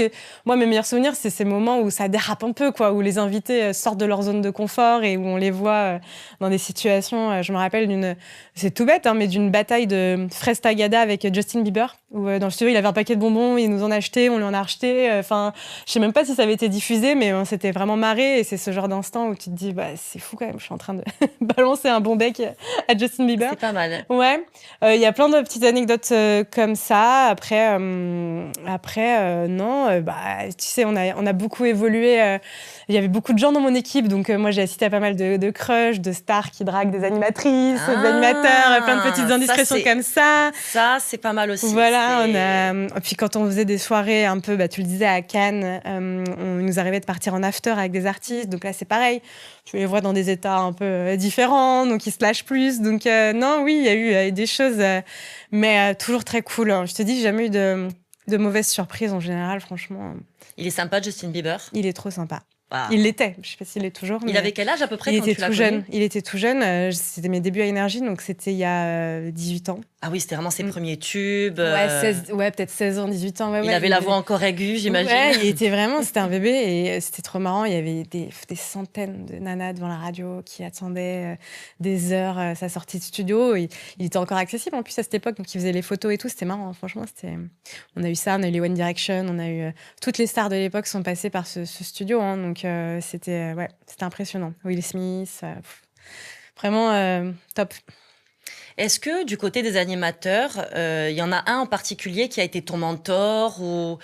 moi, mes meilleurs souvenirs, c'est ces moments où ça dérape un peu, quoi, où les invités sortent de leur zone de confort et où on les voit dans des situations. Je me rappelle c'est tout bête, hein, mais d'une bataille de fraises tagada avec Justin Bieber, où dans le studio, il avait un paquet de bonbons, il nous en a acheté, on lui en a acheté. Enfin, je sais même pas si ça avait été diffusé, mais on s'était vraiment marré et c'est ce genre d'instant où tu te dis, c'est fou quand même. Je suis en train de balancer un bon bec à Justin Bieber. C'est pas mal. Ouais. Il y a plein de petites anecdotes comme ça. Après, non. Tu sais, on a beaucoup évolué. Il y avait beaucoup de gens dans mon équipe. Donc, moi, j'ai assisté à pas mal de crushs, de stars qui draguent des animatrices, des animateurs, plein de petites indiscrétions comme ça. Ça, c'est pas mal aussi. Voilà. Puis, quand on faisait des soirées un peu, tu le disais, à Cannes, on nous arrivait de partir en after avec des artistes. Donc là, c'est pareil. Tu les vois dans des états un peu différents, donc ils se lâchent plus. Donc non, oui, il y a eu des choses, mais toujours très cool. Je te dis, j'ai jamais eu de mauvaises surprises en général, franchement. Il est sympa, Justin Bieber? Il est trop sympa. Ah. Il l'était, je ne sais pas s'il l'est toujours. Il avait quel âge à peu près il quand était tu l'as tout connu? jeune. Il était tout jeune. C'était mes débuts à Énergie, donc c'était il y a 18 ans. Ah oui, c'était vraiment ses premiers tubes. Ouais, peut-être 16 ans, 18 ans. Il avait la voix encore aiguë, j'imagine. Ouais, c'était un bébé et c'était trop marrant. Il y avait des centaines de nanas devant la radio qui attendaient des heures sa sortie de studio. Il était encore accessible en plus à cette époque, donc il faisait les photos et tout. C'était marrant, franchement. On a eu ça, on a eu les One Direction, on a eu toutes les stars de l'époque sont passées par ce studio, hein, donc c'était impressionnant. Will Smith, vraiment top. Est-ce que du côté des animateurs, il y en a un en particulier qui a été ton mentor ou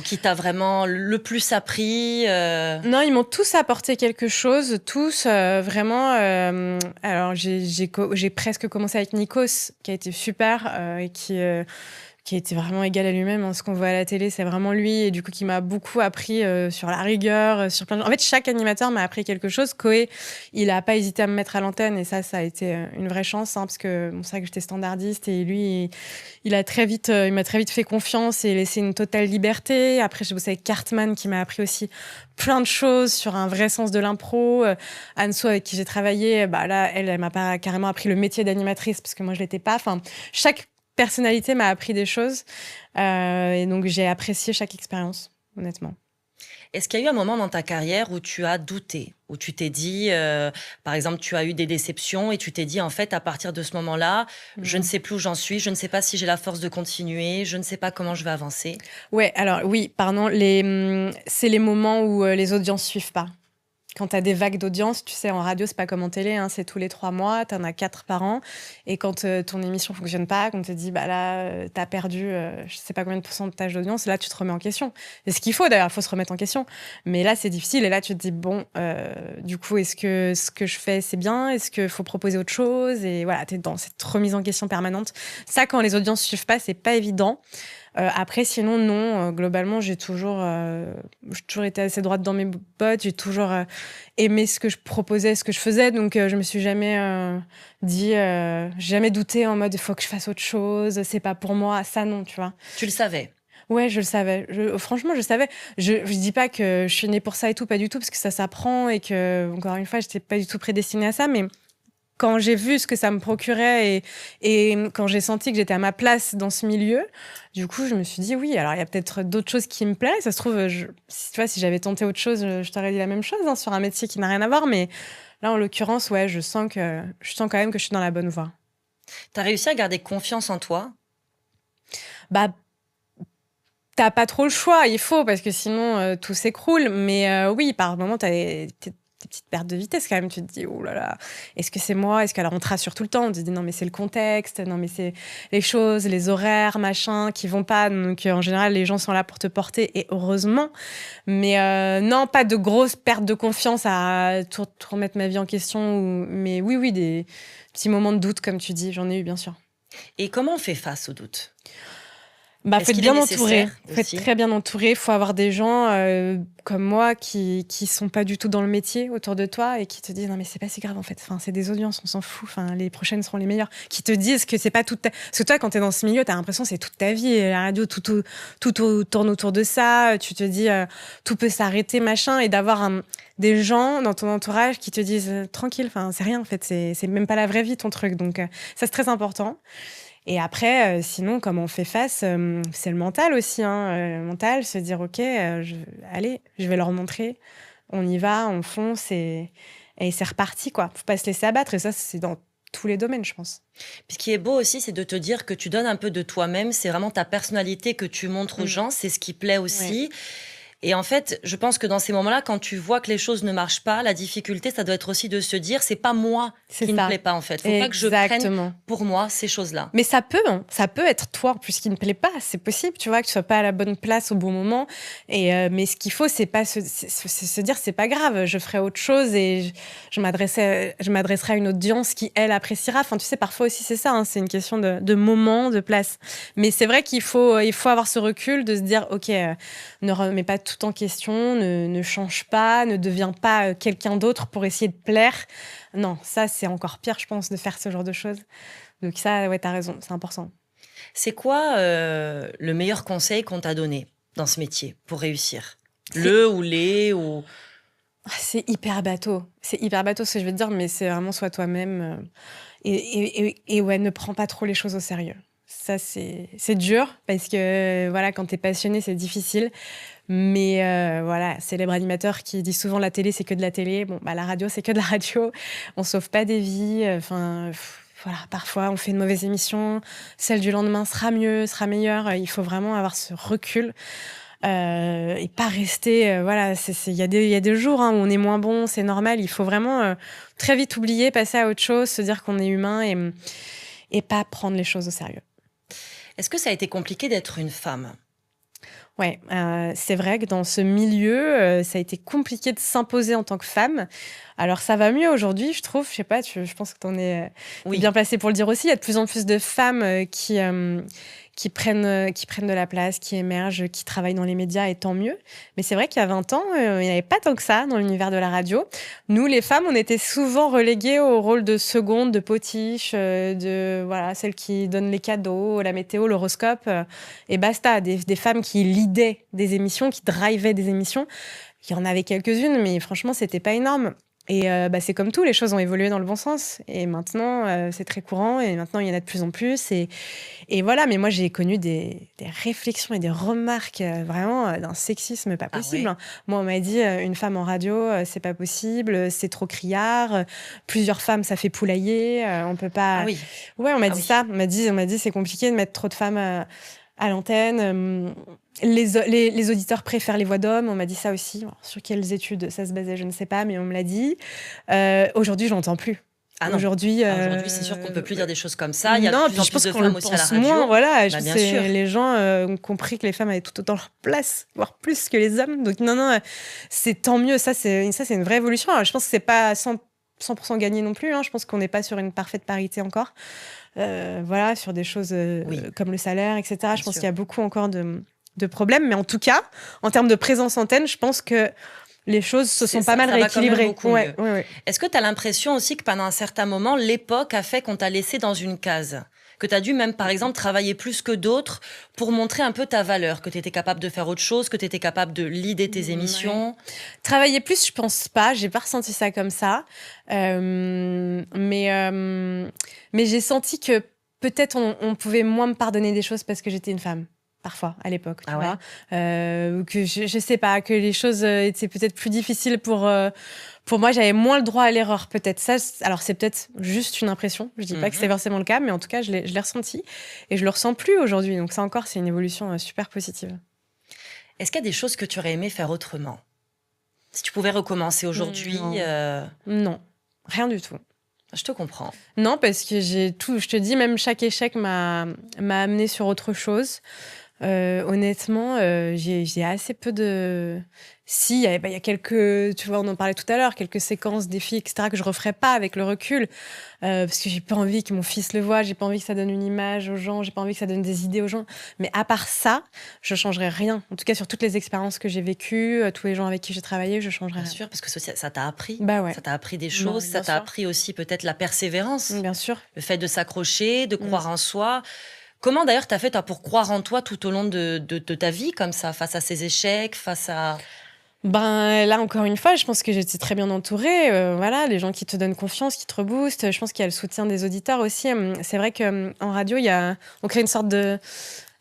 qui t'a vraiment le plus appris Non, ils m'ont tous apporté quelque chose, tous vraiment. Alors j'ai presque commencé avec Nikos, qui a été super et qui était vraiment égal à lui-même. Ce qu'on voit à la télé, c'est vraiment lui. Et du coup, qui m'a beaucoup appris sur la rigueur, sur plein de... En fait, chaque animateur m'a appris quelque chose. Koé, il n'a pas hésité à me mettre à l'antenne. Et ça a été une vraie chance. Parce que c'est vrai que j'étais standardiste. Et lui, il m'a très vite fait confiance et laissé une totale liberté. Après, j'ai bossé avec Cartman, qui m'a appris aussi plein de choses sur un vrai sens de l'impro. Anso, avec qui j'ai travaillé, là, elle m'a pas carrément appris le métier d'animatrice, parce que moi, je l'étais pas. Enfin, chaque personnalité m'a appris des choses et donc j'ai apprécié chaque expérience, honnêtement. Est-ce qu'il y a eu un moment dans ta carrière où tu as douté, où tu t'es dit, par exemple, tu as eu des déceptions et tu t'es dit, en fait, à partir de ce moment-là, je ne sais plus où j'en suis, je ne sais pas si j'ai la force de continuer, je ne sais pas comment je vais avancer? Ouais, alors oui, pardon, c'est les moments où les audiences suivent pas. Quand tu as des vagues d'audience, tu sais, en radio, c'est pas comme en télé, hein, c'est tous les 3 mois, tu en as 4 par an. Et quand ton émission fonctionne pas, qu'on te dit, là, tu as perdu, je sais pas combien de pourcentage d'audience, là, tu te remets en question. C'est ce qu'il faut, d'ailleurs, il faut se remettre en question. Mais là, c'est difficile. Et là, tu te dis, bon, du coup, est-ce que ce que je fais, c'est bien? Est-ce qu'il faut proposer autre chose? Et voilà, tu es dans cette remise en question permanente. Ça, quand les audiences suivent pas, c'est pas évident. Après, sinon, non. Globalement, j'ai toujours été assez droite dans mes bottes. J'ai toujours aimé ce que je proposais, ce que je faisais. Donc, je me suis jamais jamais douté en mode, il faut que je fasse autre chose. C'est pas pour moi. Ça, non, tu vois. Tu le savais? Ouais, je le savais. Franchement, je savais. Je dis pas que je suis née pour ça et tout, pas du tout, parce que ça s'apprend et que, encore une fois, j'étais pas du tout prédestinée à ça, mais quand j'ai vu ce que ça me procurait et quand j'ai senti que j'étais à ma place dans ce milieu, du coup, je me suis dit oui, alors il y a peut-être d'autres choses qui me plaisent. Ça se trouve, si j'avais tenté autre chose, je t'aurais dit la même chose, hein, sur un métier qui n'a rien à voir. Mais là, en l'occurrence, ouais, je sens quand même que je suis dans la bonne voie. Tu as réussi à garder confiance en toi? T'as pas trop le choix, il faut, parce que sinon, tout s'écroule. Mais oui, par moment, t'as des petites pertes de vitesse quand même. Tu te dis, oh là là, est-ce que c'est moi? Est-ce on te rassure tout le temps? On te dit, non, mais c'est le contexte, non, mais c'est les choses, les horaires, machin, qui vont pas. Donc, en général, les gens sont là pour te porter, et heureusement. Mais non, pas de grosses pertes de confiance à tout remettre ma vie en question. Mais oui, des petits moments de doute, comme tu dis, j'en ai eu, bien sûr. Et comment on fait face au doute? Faut être bien entouré. Faut être très bien entouré. Faut avoir des gens comme moi qui sont pas du tout dans le métier autour de toi et qui te disent non mais c'est pas si grave en fait. Enfin, c'est des audiences, on s'en fout. Enfin, les prochaines seront les meilleures. Qui te disent que c'est pas toute parce que toi quand t'es dans ce milieu, t'as l'impression que c'est toute ta vie. Et la radio, tout tourne autour de ça. Tu te dis tout peut s'arrêter machin, et d'avoir des gens dans ton entourage qui te disent tranquille. Enfin, c'est rien en fait. C'est même pas la vraie vie ton truc. Donc ça c'est très important. Et après, sinon, comment on fait face, c'est le mental aussi. Le mental, se dire, OK, allez, je vais leur montrer. On y va, on fonce et c'est reparti, quoi. Faut pas se laisser abattre. Et ça, c'est dans tous les domaines, je pense. Puis ce qui est beau aussi, c'est de te dire que tu donnes un peu de toi-même. C'est vraiment ta personnalité que tu montres aux gens. C'est ce qui plaît aussi. Ouais. Et en fait, je pense que dans ces moments-là, quand tu vois que les choses ne marchent pas, la difficulté, ça doit être aussi de se dire, c'est pas moi qui ne plaît pas, en fait. Faut pas que je prenne pour moi ces choses-là. Mais ça peut être toi, en plus, qui ne plaît pas. C'est possible, tu vois, que tu sois pas à la bonne place au bon moment. Mais ce qu'il faut, c'est pas se dire, c'est pas grave, je ferai autre chose et je m'adresserai à une audience qui, elle, appréciera. Enfin, tu sais, parfois aussi, c'est ça, hein, c'est une question de moment, de place. Mais c'est vrai qu'il faut avoir ce recul de se dire, OK, ne remets pas tout en question, ne change pas, ne deviens pas quelqu'un d'autre pour essayer de plaire. Non, ça, c'est encore pire, je pense, de faire ce genre de choses. Donc ça, ouais, t'as raison, c'est important. C'est quoi le meilleur conseil qu'on t'a donné dans ce métier pour réussir? Le ou les ou... C'est hyper bateau. C'est hyper bateau ce que je veux te dire, mais c'est vraiment sois toi-même. Et ouais, ne prends pas trop les choses au sérieux. Ça, c'est dur parce que voilà, quand t'es passionné, c'est difficile. Mais voilà, célèbre animateur qui dit souvent la télé, c'est que de la télé. Bon, bah, la radio, c'est que de la radio. On sauve pas des vies. Enfin, voilà, parfois, on fait une mauvaise émission. Celle du lendemain sera mieux, sera meilleure. Il faut vraiment avoir ce recul. Et pas rester voilà, il y a des jours où on est moins bon, c'est normal, il faut vraiment très vite oublier, passer à autre chose, se dire qu'on est humain et pas prendre les choses au sérieux. Est-ce que ça a été compliqué d'être une femme? Ouais, c'est vrai que dans ce milieu, ça a été compliqué de s'imposer en tant que femme. Alors ça va mieux aujourd'hui, je trouve, je sais pas, je pense que t'en es Oui. bien placée pour le dire aussi. Il y a de plus en plus de femmes qui prennent de la place, qui émergent, qui travaillent dans les médias, et tant mieux. Mais c'est vrai qu'il y a 20 ans, il n'y avait pas tant que ça dans l'univers de la radio. Nous, les femmes, on était souvent reléguées au rôle de seconde, de potiche, de voilà, celle qui donne les cadeaux, la météo, l'horoscope, et basta. Des femmes qui leadaient des émissions, qui drivaient des émissions. Il y en avait quelques-unes, mais franchement, c'était pas énorme. Et c'est comme tout, les choses ont évolué dans le bon sens. Et maintenant, c'est très courant. Et maintenant, il y en a de plus en plus. Et voilà, mais moi, j'ai connu des réflexions et des remarques vraiment d'un sexisme pas possible. Ah ouais. Moi, on m'a dit, une femme en radio, c'est pas possible, c'est trop criard. Plusieurs femmes, ça fait poulailler. On peut pas... Ah oui. Ouais, on m'a Ah dit oui. ça. On m'a dit, c'est compliqué de mettre trop de femmes à l'antenne. Les auditeurs préfèrent les voix d'hommes, on m'a dit ça aussi. Alors, sur quelles études ça se basait, je ne sais pas, mais on me l'a dit. Aujourd'hui, je l'entends plus. Ah non. Aujourd'hui, c'est sûr qu'on ne peut plus dire des choses comme ça. Il y a non, de plus en puis je pense plus de qu'on le femmes aussi à la pense radio. moins. Voilà, Bah, je bien pense sûr. que les gens ont compris que les femmes avaient tout autant leur place, voire plus que les hommes. Donc non, c'est tant mieux. Ça, c'est une vraie évolution. Alors, je pense que c'est pas 100% gagné non plus. Je pense qu'on n'est pas sur une parfaite parité encore. Voilà, sur des choses comme le salaire, etc. Bien je pense sûr. qu'il y a beaucoup encore de problèmes. Mais en tout cas, en termes de présence antenne, je pense que les choses se sont pas mal ça va quand même rééquilibrées. beaucoup mieux. Ouais. Est-ce que tu as l'impression aussi que pendant un certain moment, l'époque a fait qu'on t'a laissé dans une case? Que tu as dû même, par exemple, travailler plus que d'autres pour montrer un peu ta valeur, que tu étais capable de faire autre chose, que tu étais capable de leader tes émissions? Travailler plus, je pense pas. J'ai pas ressenti ça comme ça. Mais j'ai senti que peut-être on pouvait moins me pardonner des choses parce que j'étais une femme. Parfois, à l'époque, tu vois. Ou que je sais pas, que les choses étaient peut-être plus difficiles pour moi. J'avais moins le droit à l'erreur, peut-être. Ça, alors, c'est peut-être juste une impression. Je dis pas que c'est forcément le cas, mais en tout cas, je l'ai ressenti. Et je le ressens plus aujourd'hui. Donc, ça encore, c'est une évolution super positive. Est-ce qu'il y a des choses que tu aurais aimé faire autrement? Si tu pouvais recommencer aujourd'hui? Non, rien du tout. Je te comprends. Non, parce que je te dis, même chaque échec m'a amené sur autre chose. Honnêtement, j'ai assez peu de... Si, il y a quelques... Tu vois, on en parlait tout à l'heure, quelques séquences, défis, etc., que je referais pas avec le recul. Parce que j'ai pas envie que mon fils le voie, j'ai pas envie que ça donne une image aux gens, j'ai pas envie que ça donne des idées aux gens. Mais à part ça, je changerais rien. En tout cas, sur toutes les expériences que j'ai vécues, tous les gens avec qui j'ai travaillé, je changerais rien. Bien sûr, parce que ça t'a appris. Bah ouais. Ça t'a appris des choses, ça t'a appris aussi peut-être la persévérance. Bien sûr. Le fait de s'accrocher, de croire en soi. Comment d'ailleurs t'as fait toi pour croire en toi tout au long de ta vie comme ça, face à ces échecs, face à... Là, encore une fois, je pense que j'étais très bien entourée. Voilà, les gens qui te donnent confiance, qui te reboostent. Je pense qu'il y a le soutien des auditeurs aussi. C'est vrai qu'en radio, on crée une sorte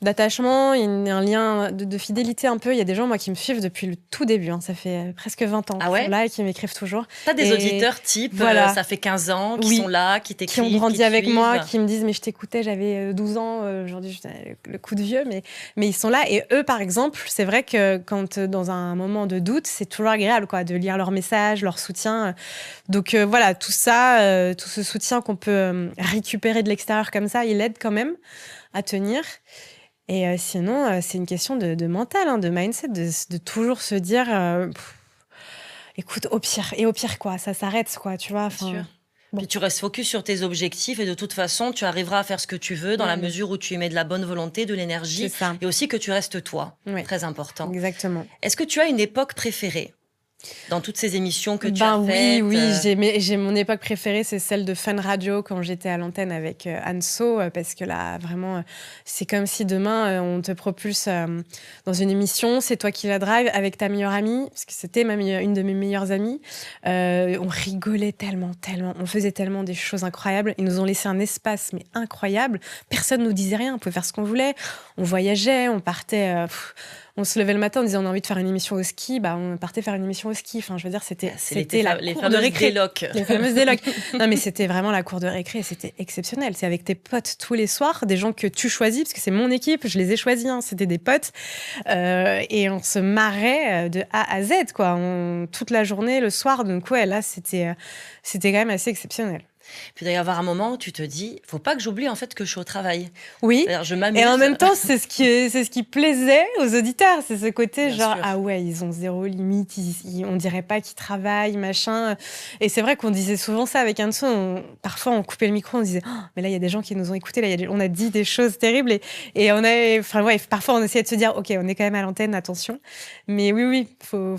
d'attachement, il y a un lien de fidélité un peu. Il y a des gens, moi, qui me suivent depuis le tout début. Ça fait presque 20 ans qu'ils sont là et qui m'écrivent toujours. T'as des auditeurs type, voilà. Ça fait 15 ans, qui sont là, qui t'écrivent, qui ont grandi avec moi, qui me disent « mais je t'écoutais, j'avais 12 ans, aujourd'hui j'ai le coup de vieux », mais ils sont là. Et eux, par exemple, c'est vrai que quand dans un moment de doute, c'est toujours agréable de lire leurs messages, leur soutien. Donc voilà, tout ça, tout ce soutien qu'on peut récupérer de l'extérieur comme ça, il aide quand même à tenir. Et sinon, c'est une question de mental, de mindset, de toujours se dire écoute, au pire quoi, ça s'arrête quoi, tu vois. Bien sûr. Bon. Puis tu restes focus sur tes objectifs et de toute façon, tu arriveras à faire ce que tu veux dans la mesure où tu y mets de la bonne volonté, de l'énergie et aussi que tu restes toi. Oui. Très important. Exactement. Est-ce que tu as une époque préférée? dans toutes ces émissions que tu as faites? Oui, j'ai mon époque préférée, c'est celle de Fun Radio quand j'étais à l'antenne avec Anne So, parce que là, vraiment, c'est comme si demain, on te propulse dans une émission, c'est toi qui la drive avec ta meilleure amie, parce que c'était une de mes meilleures amies. On rigolait tellement, on faisait tellement des choses incroyables. Ils nous ont laissé un espace, mais incroyable. Personne nous disait rien, on pouvait faire ce qu'on voulait. On voyageait, on partait... on se levait le matin en disant on a envie de faire une émission au ski, on partait faire une émission au ski. Enfin, je veux dire, c'était les fameuses délocs. Les fameuses délocs. Non, mais c'était vraiment la cour de récré et c'était exceptionnel. C'est avec tes potes tous les soirs, des gens que tu choisis, parce que c'est mon équipe, je les ai choisis, c'était des potes. Et on se marrait de A à Z, quoi. Toute la journée, le soir. Donc, ouais, là, c'était quand même assez exceptionnel. Puis il doit y avoir un moment où tu te dis, faut pas que j'oublie en fait que je suis au travail. Oui. Je m'amuse. Et en même temps, c'est ce qui plaisait aux auditeurs, c'est ce côté Bien genre sûr. ah ouais, ils ont zéro limite, on dirait pas qu'ils travaillent, machin. Et c'est vrai qu'on disait souvent ça avec Anso. Parfois, on coupait le micro, on disait mais là il y a des gens qui nous ont écoutés, là on a dit des choses terribles et parfois on essayait de se dire ok, on est quand même à l'antenne, attention. Mais oui, faut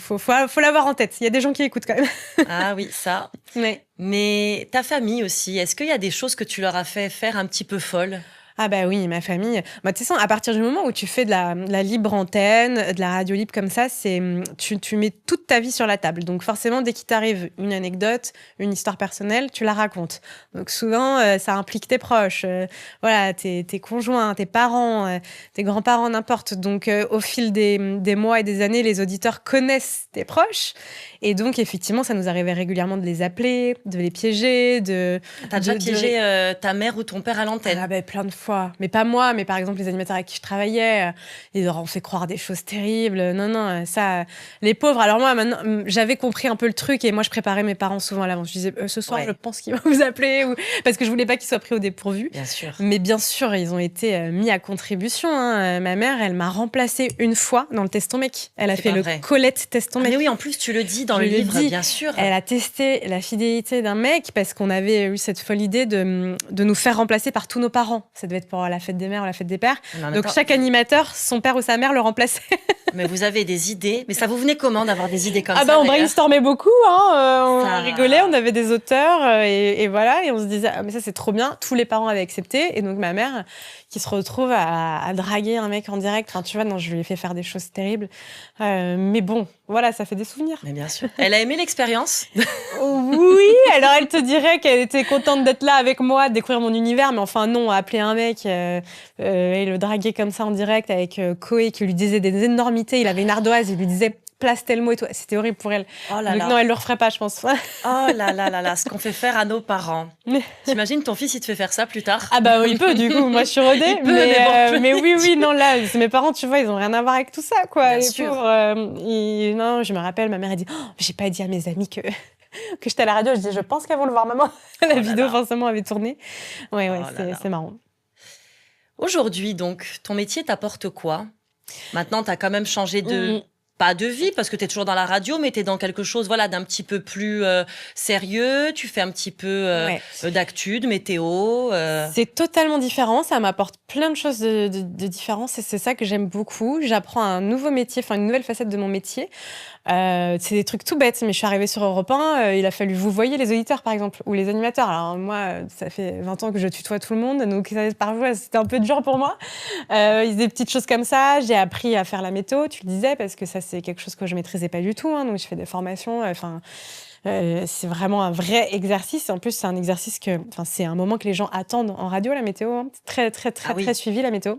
l'avoir en tête. Il y a des gens qui écoutent quand même. Ah oui, ça. Ouais. Mais ta famille aussi, est-ce qu'il y a des choses que tu leur as fait faire un petit peu folles? Ah bah oui, ma famille. Tu sais, à partir du moment où tu fais de la libre antenne, de la radio libre comme ça, tu mets toute ta vie sur la table. Donc forcément, dès qu'il t'arrive une anecdote, une histoire personnelle, tu la racontes. Donc souvent, ça implique tes proches, voilà, tes conjoints, tes parents, tes grands-parents, n'importe. Donc au fil des mois et des années, les auditeurs connaissent tes proches. Et donc effectivement, ça nous arrivait régulièrement de les appeler, de les piéger. T'as déjà piégé ta mère ou ton père à l'antenne? Ah ben, plein de fois. Mais pas moi, mais par exemple les animateurs avec qui je travaillais, ils leur ont fait croire des choses terribles. Non, ça, les pauvres. Alors moi, maintenant, j'avais compris un peu le truc et moi, je préparais mes parents souvent à l'avance. Je disais, ce soir, je pense qu'ils vont vous appeler, parce que je voulais pas qu'ils soient pris au dépourvu. Bien sûr. Mais bien sûr, ils ont été mis à contribution. Ma mère, elle m'a remplacée une fois dans le Testomec. Elle a fait le Colette Testomec. Mais oui, en plus, tu le dis dans le livre, bien sûr. Elle a testé la fidélité d'un mec parce qu'on avait eu cette folle idée de nous faire remplacer par tous nos parents. Ça devait être pour la fête des mères ou la fête des pères. Donc chaque animateur, son père ou sa mère le remplaçait. Mais vous avez des idées. Mais ça vous venait comment d'avoir des idées comme ça? On brainstormait beaucoup. On rigolait, on avait des auteurs et voilà. Et on se disait, mais ça c'est trop bien. Tous les parents avaient accepté. Et donc ma mère, qui se retrouve à draguer un mec en direct. Enfin, tu vois, non, je lui ai fait faire des choses terribles. Mais bon, voilà, ça fait des souvenirs. Mais bien sûr. Elle a aimé l'expérience? Oui, alors elle te dirait qu'elle était contente d'être là avec moi, de découvrir mon univers, mais enfin non, appeler un mec et le draguer comme ça en direct avec Koé qui lui disait des énormités, il avait une ardoise, il lui disait place tel mot et tout, c'était horrible pour elle. Oh là Donc là. non, elle le referait pas, je pense. Oh là là là là, ce qu'on fait faire à nos parents. T'imagines ton fils, il te fait faire ça plus tard? Ah bah oui, il peut, du coup, moi je suis rodée. Mais oui, non, là, mes parents, tu vois, ils ont rien à voir avec tout ça, quoi. Bien les sûr. Pauvres, non, je me rappelle, ma mère a dit, j'ai pas dit à mes amis que j'étais à la radio. Je dis, je pense qu'elles vont le voir, maman. La vidéo, forcément, avait tourné. Ouais, c'est marrant. Aujourd'hui, donc, ton métier t'apporte quoi? Maintenant, t'as quand même changé pas de vie, parce que tu es toujours dans la radio, mais tu es dans quelque chose d'un petit peu plus sérieux. Tu fais un petit peu d'actu, de météo. C'est totalement différent. Ça m'apporte plein de choses de différence et c'est ça que j'aime beaucoup. J'apprends un nouveau métier, une nouvelle facette de mon métier. C'est des trucs tout bêtes, mais je suis arrivée sur Europe 1, il a fallu vous voyez les auditeurs, par exemple, ou les animateurs. Alors moi, ça fait 20 ans que je tutoie tout le monde, donc parfois, c'était un peu dur pour moi. Ils faisaient des petites choses comme ça. J'ai appris à faire la météo, tu le disais, parce que ça, c'est quelque chose que je maîtrisais pas du tout. Donc, je fais des formations. C'est vraiment un vrai exercice. En plus, c'est un exercice c'est un moment que les gens attendent en radio, la météo. C'est très suivi, la météo.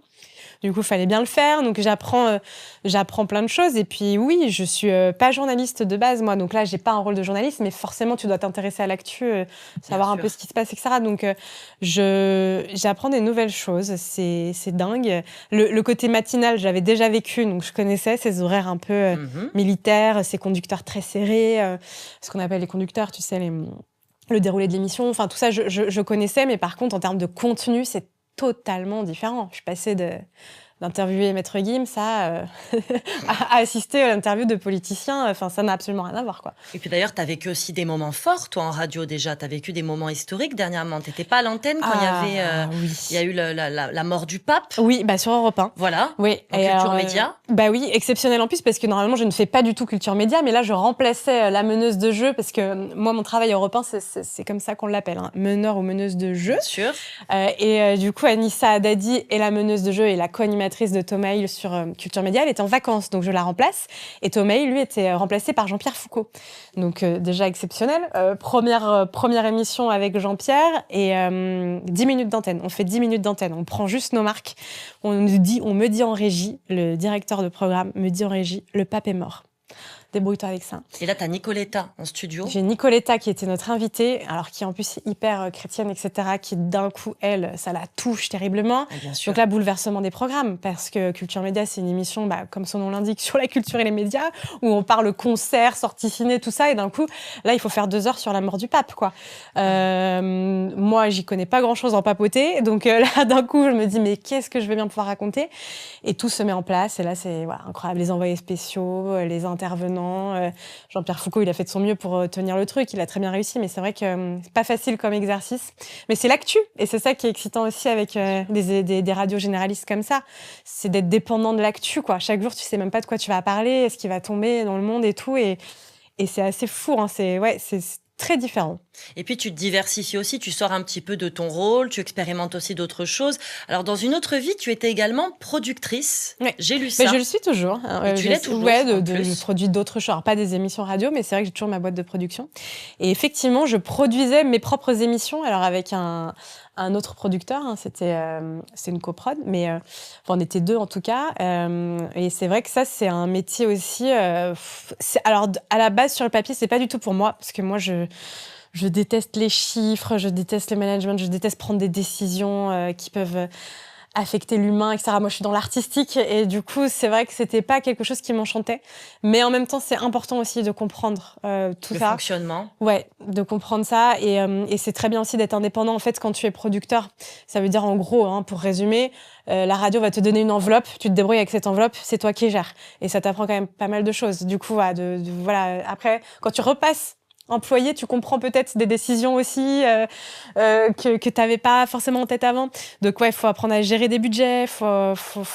Du coup, il fallait bien le faire. Donc, j'apprends plein de choses. Et puis, oui, je suis pas journaliste de base, moi. Donc là, j'ai pas un rôle de journaliste, mais forcément, tu dois t'intéresser à l'actu, savoir un peu ce qui se passe, etc. Donc, j'apprends des nouvelles choses. C'est dingue. Le côté matinal, j'avais déjà vécu, donc je connaissais ces horaires un peu militaires, ces conducteurs très serrés, ce qu'on appelle les conducteurs, tu sais, le déroulé de l'émission. Enfin, tout ça, je connaissais. Mais par contre, en termes de contenu, c'est totalement différent. Je suis passée d'interviewer Maître Gims à assister à l'interview de politiciens, enfin, ça n'a absolument rien à voir, quoi. Et puis d'ailleurs, tu as vécu aussi des moments forts, toi, en radio déjà. Tu as vécu des moments historiques dernièrement. Tu n'étais pas à l'antenne quand il y a eu la mort du pape. Oui, sur Europe 1. Voilà, oui. En Culture Média. Oui, exceptionnel en plus, parce que normalement, je ne fais pas du tout Culture Média, mais là, je remplaçais la meneuse de jeu, parce que moi, mon travail à Europe 1, c'est comme ça qu'on l'appelle, hein, meneur ou meneuse de jeu. Bien sûr. Du coup, Anissa Haddadi est la meneuse de jeu et la co-animatrice de Thomas Hill sur Culture Média. Elle était en vacances, donc je la remplace. Et Thomas Hill, lui, était remplacé par Jean-Pierre Foucault. Donc, déjà exceptionnel. Première émission avec Jean-Pierre et 10 minutes d'antenne. On fait 10 minutes d'antenne. On prend juste nos marques. On me dit en régie, le directeur de programme me dit en régie, le pape est mort. Débrouille-toi avec ça. Et là, tu as Nicoletta en studio. J'ai Nicoletta qui était notre invitée, alors qui en plus est hyper chrétienne, etc., qui d'un coup, elle, ça la touche terriblement. Bien sûr. Donc là, bouleversement des programmes, parce que Culture Média, c'est une émission, comme son nom l'indique, sur la culture et les médias, où on parle concert, sorties ciné, tout ça, et d'un coup, là, il faut faire 2 heures sur la mort du pape, quoi. Moi, j'y connais pas grand-chose en papoter, donc là, d'un coup, je me dis, mais qu'est-ce que je vais bien pouvoir raconter ? Et tout se met en place, et là, c'est incroyable, les envoyés spéciaux, les intervenants. Jean-Pierre Foucault, il a fait de son mieux pour tenir le truc, il a très bien réussi, mais c'est vrai que c'est pas facile comme exercice. Mais c'est l'actu, et c'est ça qui est excitant aussi avec des radios généralistes comme ça, c'est d'être dépendant de l'actu, quoi. Chaque jour, tu sais même pas de quoi tu vas parler, est-ce qu'il va tomber dans le monde et tout, et c'est assez fou, hein. C'est très différent. Et puis, tu te diversifies aussi, tu sors un petit peu de ton rôle, tu expérimentes aussi d'autres choses. Alors, dans une autre vie, tu étais également productrice. Ouais. J'ai lu ça. Mais je le suis toujours. Et tu l'es toujours, je produis d'autres choses. Alors, pas des émissions radio, mais c'est vrai que j'ai toujours ma boîte de production. Et effectivement, je produisais mes propres émissions, alors avec un autre producteur, hein, c'est une coprod, mais on était 2 en tout cas. Et c'est vrai que ça, c'est un métier aussi. Alors, à la base, sur le papier, c'est pas du tout pour moi, parce que moi, je déteste les chiffres, je déteste le management, je déteste prendre des décisions qui peuvent affecter l'humain, etc. Moi, je suis dans l'artistique et du coup, c'est vrai que c'était pas quelque chose qui m'enchantait. Mais en même temps, c'est important aussi de comprendre tout ça. Le fonctionnement. Ouais, de comprendre ça. Et c'est très bien aussi d'être indépendant. En fait, quand tu es producteur, ça veut dire en gros, hein, pour résumer, la radio va te donner une enveloppe, tu te débrouilles avec cette enveloppe, c'est toi qui gères. Et ça t'apprend quand même pas mal de choses. Du coup, voilà. Après, quand tu repasses employé, tu comprends peut-être des décisions aussi que tu n'avais pas forcément en tête avant. Donc il faut apprendre à gérer des budgets, faut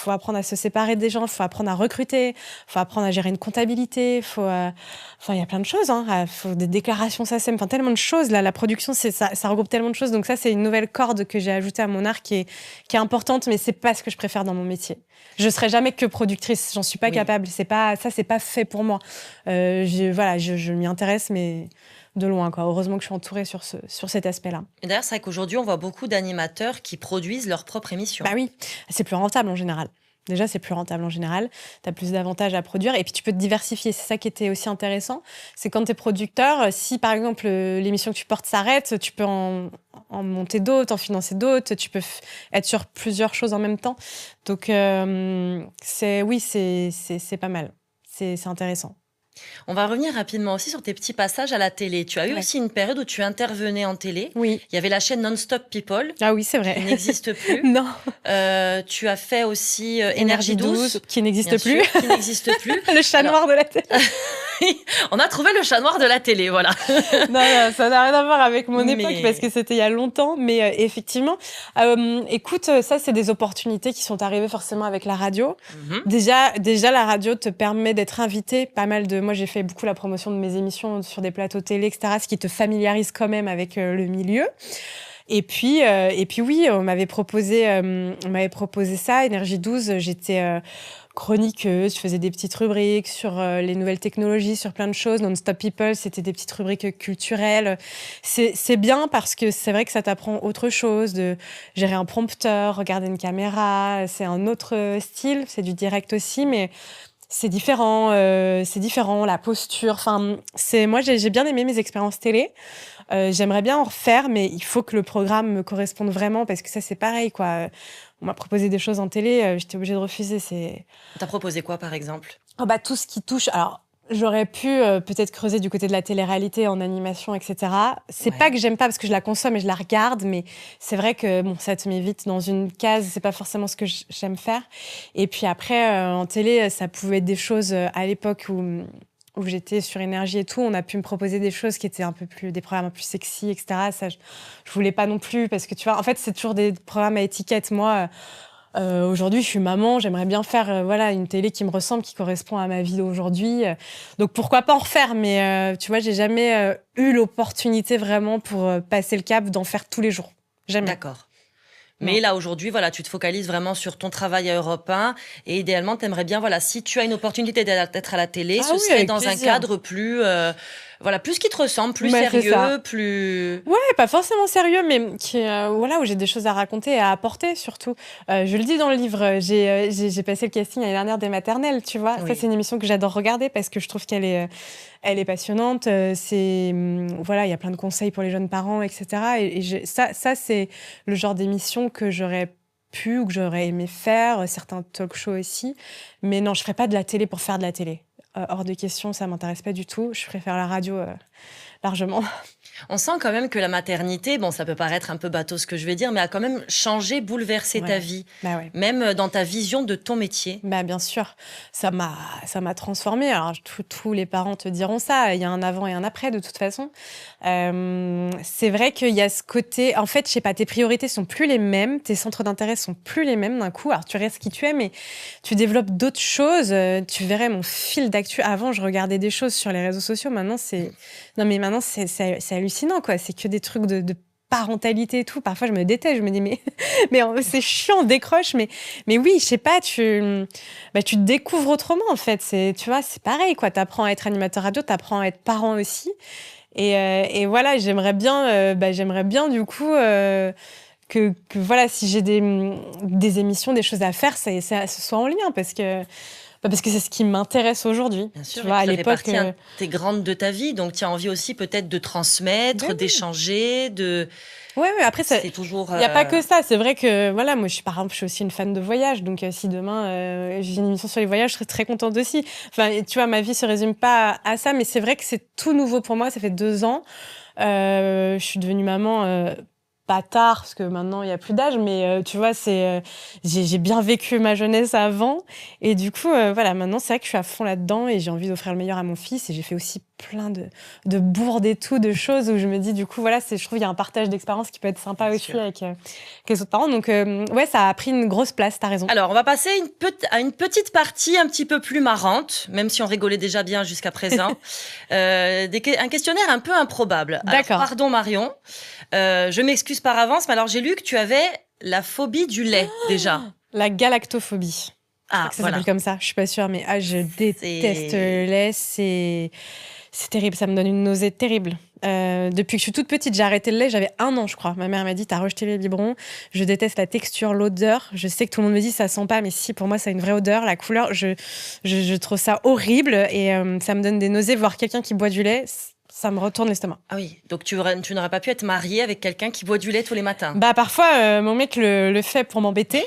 apprendre à se séparer des gens, faut apprendre à recruter, faut apprendre à gérer une comptabilité, il y a plein de choses, hein, faut des déclarations SACEM, enfin tellement de choses. Là, la production, ça regroupe tellement de choses. Donc ça, c'est une nouvelle corde que j'ai ajoutée à mon arc qui est importante, mais c'est pas ce que je préfère dans mon métier. Je serai jamais que productrice, j'en suis pas capable. C'est pas fait pour moi. Je m'y intéresse, mais de loin, quoi. Heureusement que je suis entourée sur cet aspect-là. Et d'ailleurs, c'est vrai qu'aujourd'hui, on voit beaucoup d'animateurs qui produisent leur propre émission. Bah oui, c'est plus rentable en général. Déjà, c'est plus rentable en général. Tu as plus d'avantages à produire et puis tu peux te diversifier. C'est ça qui était aussi intéressant. C'est quand tu es producteur, si par exemple l'émission que tu portes s'arrête, tu peux en monter d'autres, en financer d'autres. Tu peux être sur plusieurs choses en même temps. Donc, c'est pas mal. C'est intéressant. On va revenir rapidement aussi sur tes petits passages à la télé. Tu as eu aussi une période où tu intervenais en télé. Oui. Il y avait la chaîne Non-Stop People. Ah oui, c'est vrai. Qui n'existe plus. Non. Tu as fait aussi Énergie 12. Qui n'existe plus. Sûr, qui n'existe plus. Le chat noir de la télé. On a trouvé le chat noir de la télé, voilà. Non, ça n'a rien à voir avec mon époque parce que c'était il y a longtemps. Mais effectivement, écoute, ça, c'est des opportunités qui sont arrivées forcément avec la radio. Mm-hmm. Déjà, la radio te permet d'être invité. Moi, j'ai fait beaucoup la promotion de mes émissions sur des plateaux télé, etc., ce qui te familiarise quand même avec le milieu. Et puis oui, on m'avait proposé ça, Énergie 12. J'étais chroniqueuse, je faisais des petites rubriques sur les nouvelles technologies, sur plein de choses. Non-Stop People, c'était des petites rubriques culturelles. C'est bien parce que c'est vrai que ça t'apprend autre chose, de gérer un prompteur, regarder une caméra. C'est un autre style, c'est du direct aussi, mais c'est différent, la posture. Enfin, moi, j'ai bien aimé mes expériences télé. J'aimerais bien en refaire, mais il faut que le programme me corresponde vraiment, parce que ça, c'est pareil, quoi. On m'a proposé des choses en télé, j'étais obligée de refuser. T'as proposé quoi, par exemple ? Tout ce qui touche... Alors, J'aurais pu peut-être creuser du côté de la télé-réalité en animation, etc. C'est pas que j'aime pas parce que je la consomme et je la regarde, mais c'est vrai que ça te met vite dans une case. C'est pas forcément ce que j'aime faire. Et puis après, en télé, ça pouvait être des choses à l'époque où j'étais sur Énergie et tout. On a pu me proposer des choses qui étaient des programmes un peu plus sexy, etc. Ça, je voulais pas non plus parce que tu vois, en fait, c'est toujours des programmes à étiquette. Moi. Aujourd'hui, je suis maman, j'aimerais bien faire une télé qui me ressemble, qui correspond à ma vie d'aujourd'hui. Donc pourquoi pas en refaire, mais tu vois, j'ai jamais eu l'opportunité vraiment pour passer le cap d'en faire tous les jours. Jamais. D'accord. Mais là, aujourd'hui, tu te focalises vraiment sur ton travail à Europe 1 et idéalement, tu aimerais bien, si tu as une opportunité d'être à la télé, ce serait dans un cadre plus, plus qui te ressemble, plus sérieux, plus... Ouais, pas forcément sérieux, mais où j'ai des choses à raconter et à apporter, surtout. Je le dis dans le livre, j'ai passé le casting l'année dernière des maternelles, tu vois. Oui. Ça, c'est une émission que j'adore regarder parce que je trouve qu'elle est passionnante. Il y a plein de conseils pour les jeunes parents, etc. Ça, c'est le genre d'émission que j'aurais pu ou que j'aurais aimé faire, certains talk-shows aussi. Mais non, je ferais pas de la télé pour faire de la télé. Hors de question, ça m'intéresse pas du tout. Je préfère la radio largement. On sent quand même que la maternité, ça peut paraître un peu bateau ce que je vais dire, mais a quand même changé, bouleversé ta vie. Même dans ta vision de ton métier. Bien sûr, ça m'a transformée. Alors, tous les parents te diront ça. Il y a un avant et un après, de toute façon. C'est vrai qu'il y a ce côté... En fait, je sais pas, tes priorités sont plus les mêmes, tes centres d'intérêt sont plus les mêmes d'un coup. Alors, tu restes qui tu es, mais tu développes d'autres choses. Tu verrais mon fil d'actu. Avant, je regardais des choses sur les réseaux sociaux. Maintenant, c'est hallucinant, quoi. C'est que des trucs de parentalité et tout. Parfois, je me déteste. Je me dis, mais c'est chiant, décroche. Mais oui, je sais pas, tu te découvres autrement, en fait. Tu vois, c'est pareil, quoi. T'apprends à être animateur radio, t'apprends à être parent aussi. Et voilà, j'aimerais bien, du coup, que si j'ai des émissions, des choses à faire, ce soit en lien, parce que c'est ce qui m'intéresse aujourd'hui. Bien sûr, tu vois, à l'époque, t'es grande de ta vie, donc tu as envie aussi peut-être de transmettre, d'échanger, de... Ouais, après, c'est toujours... Il n'y a pas que ça. C'est vrai que, moi, par exemple, je suis aussi une fan de voyage. Donc, si demain, j'ai une émission sur les voyages, je serais très contente aussi. Enfin, tu vois, ma vie se résume pas à ça, mais c'est vrai que c'est tout nouveau pour moi. Ça fait 2 ans. Je suis devenue maman... pas tard, parce que maintenant, il n'y a plus d'âge, mais tu vois, j'ai bien vécu ma jeunesse avant. Et du coup, maintenant, c'est vrai que je suis à fond là-dedans et j'ai envie d'offrir le meilleur à mon fils. Et j'ai fait aussi plein de bourdes et tout, de choses où je me dis, du coup, je trouve qu'il y a un partage d'expérience qui peut être sympa aussi avec les autres parents. Donc, ça a pris une grosse place, t'as raison. Alors, on va passer à une petite partie un petit peu plus marrante, même si on rigolait déjà bien jusqu'à présent. Un questionnaire un peu improbable. D'accord. Alors, pardon, Marion. Je m'excuse par avance, mais alors j'ai lu que tu avais la phobie du lait, déjà. La galactophobie. Je crois que ça s'appelle comme ça, je suis pas sûre, mais je déteste le lait, c'est terrible, ça me donne une nausée terrible. Depuis que je suis toute petite, j'ai arrêté le lait, j'avais 1 an, je crois. Ma mère m'a dit, t'as rejeté les biberons. Je déteste la texture, l'odeur. Je sais que tout le monde me dit, ça sent pas, mais si, pour moi, ça a une vraie odeur. La couleur, je trouve ça horrible et ça me donne des nausées. Voir quelqu'un qui boit du lait, ça me retourne l'estomac. Ah oui, donc tu n'aurais pas pu être mariée avec quelqu'un qui boit du lait tous les matins. Parfois, mon mec le fait pour m'embêter.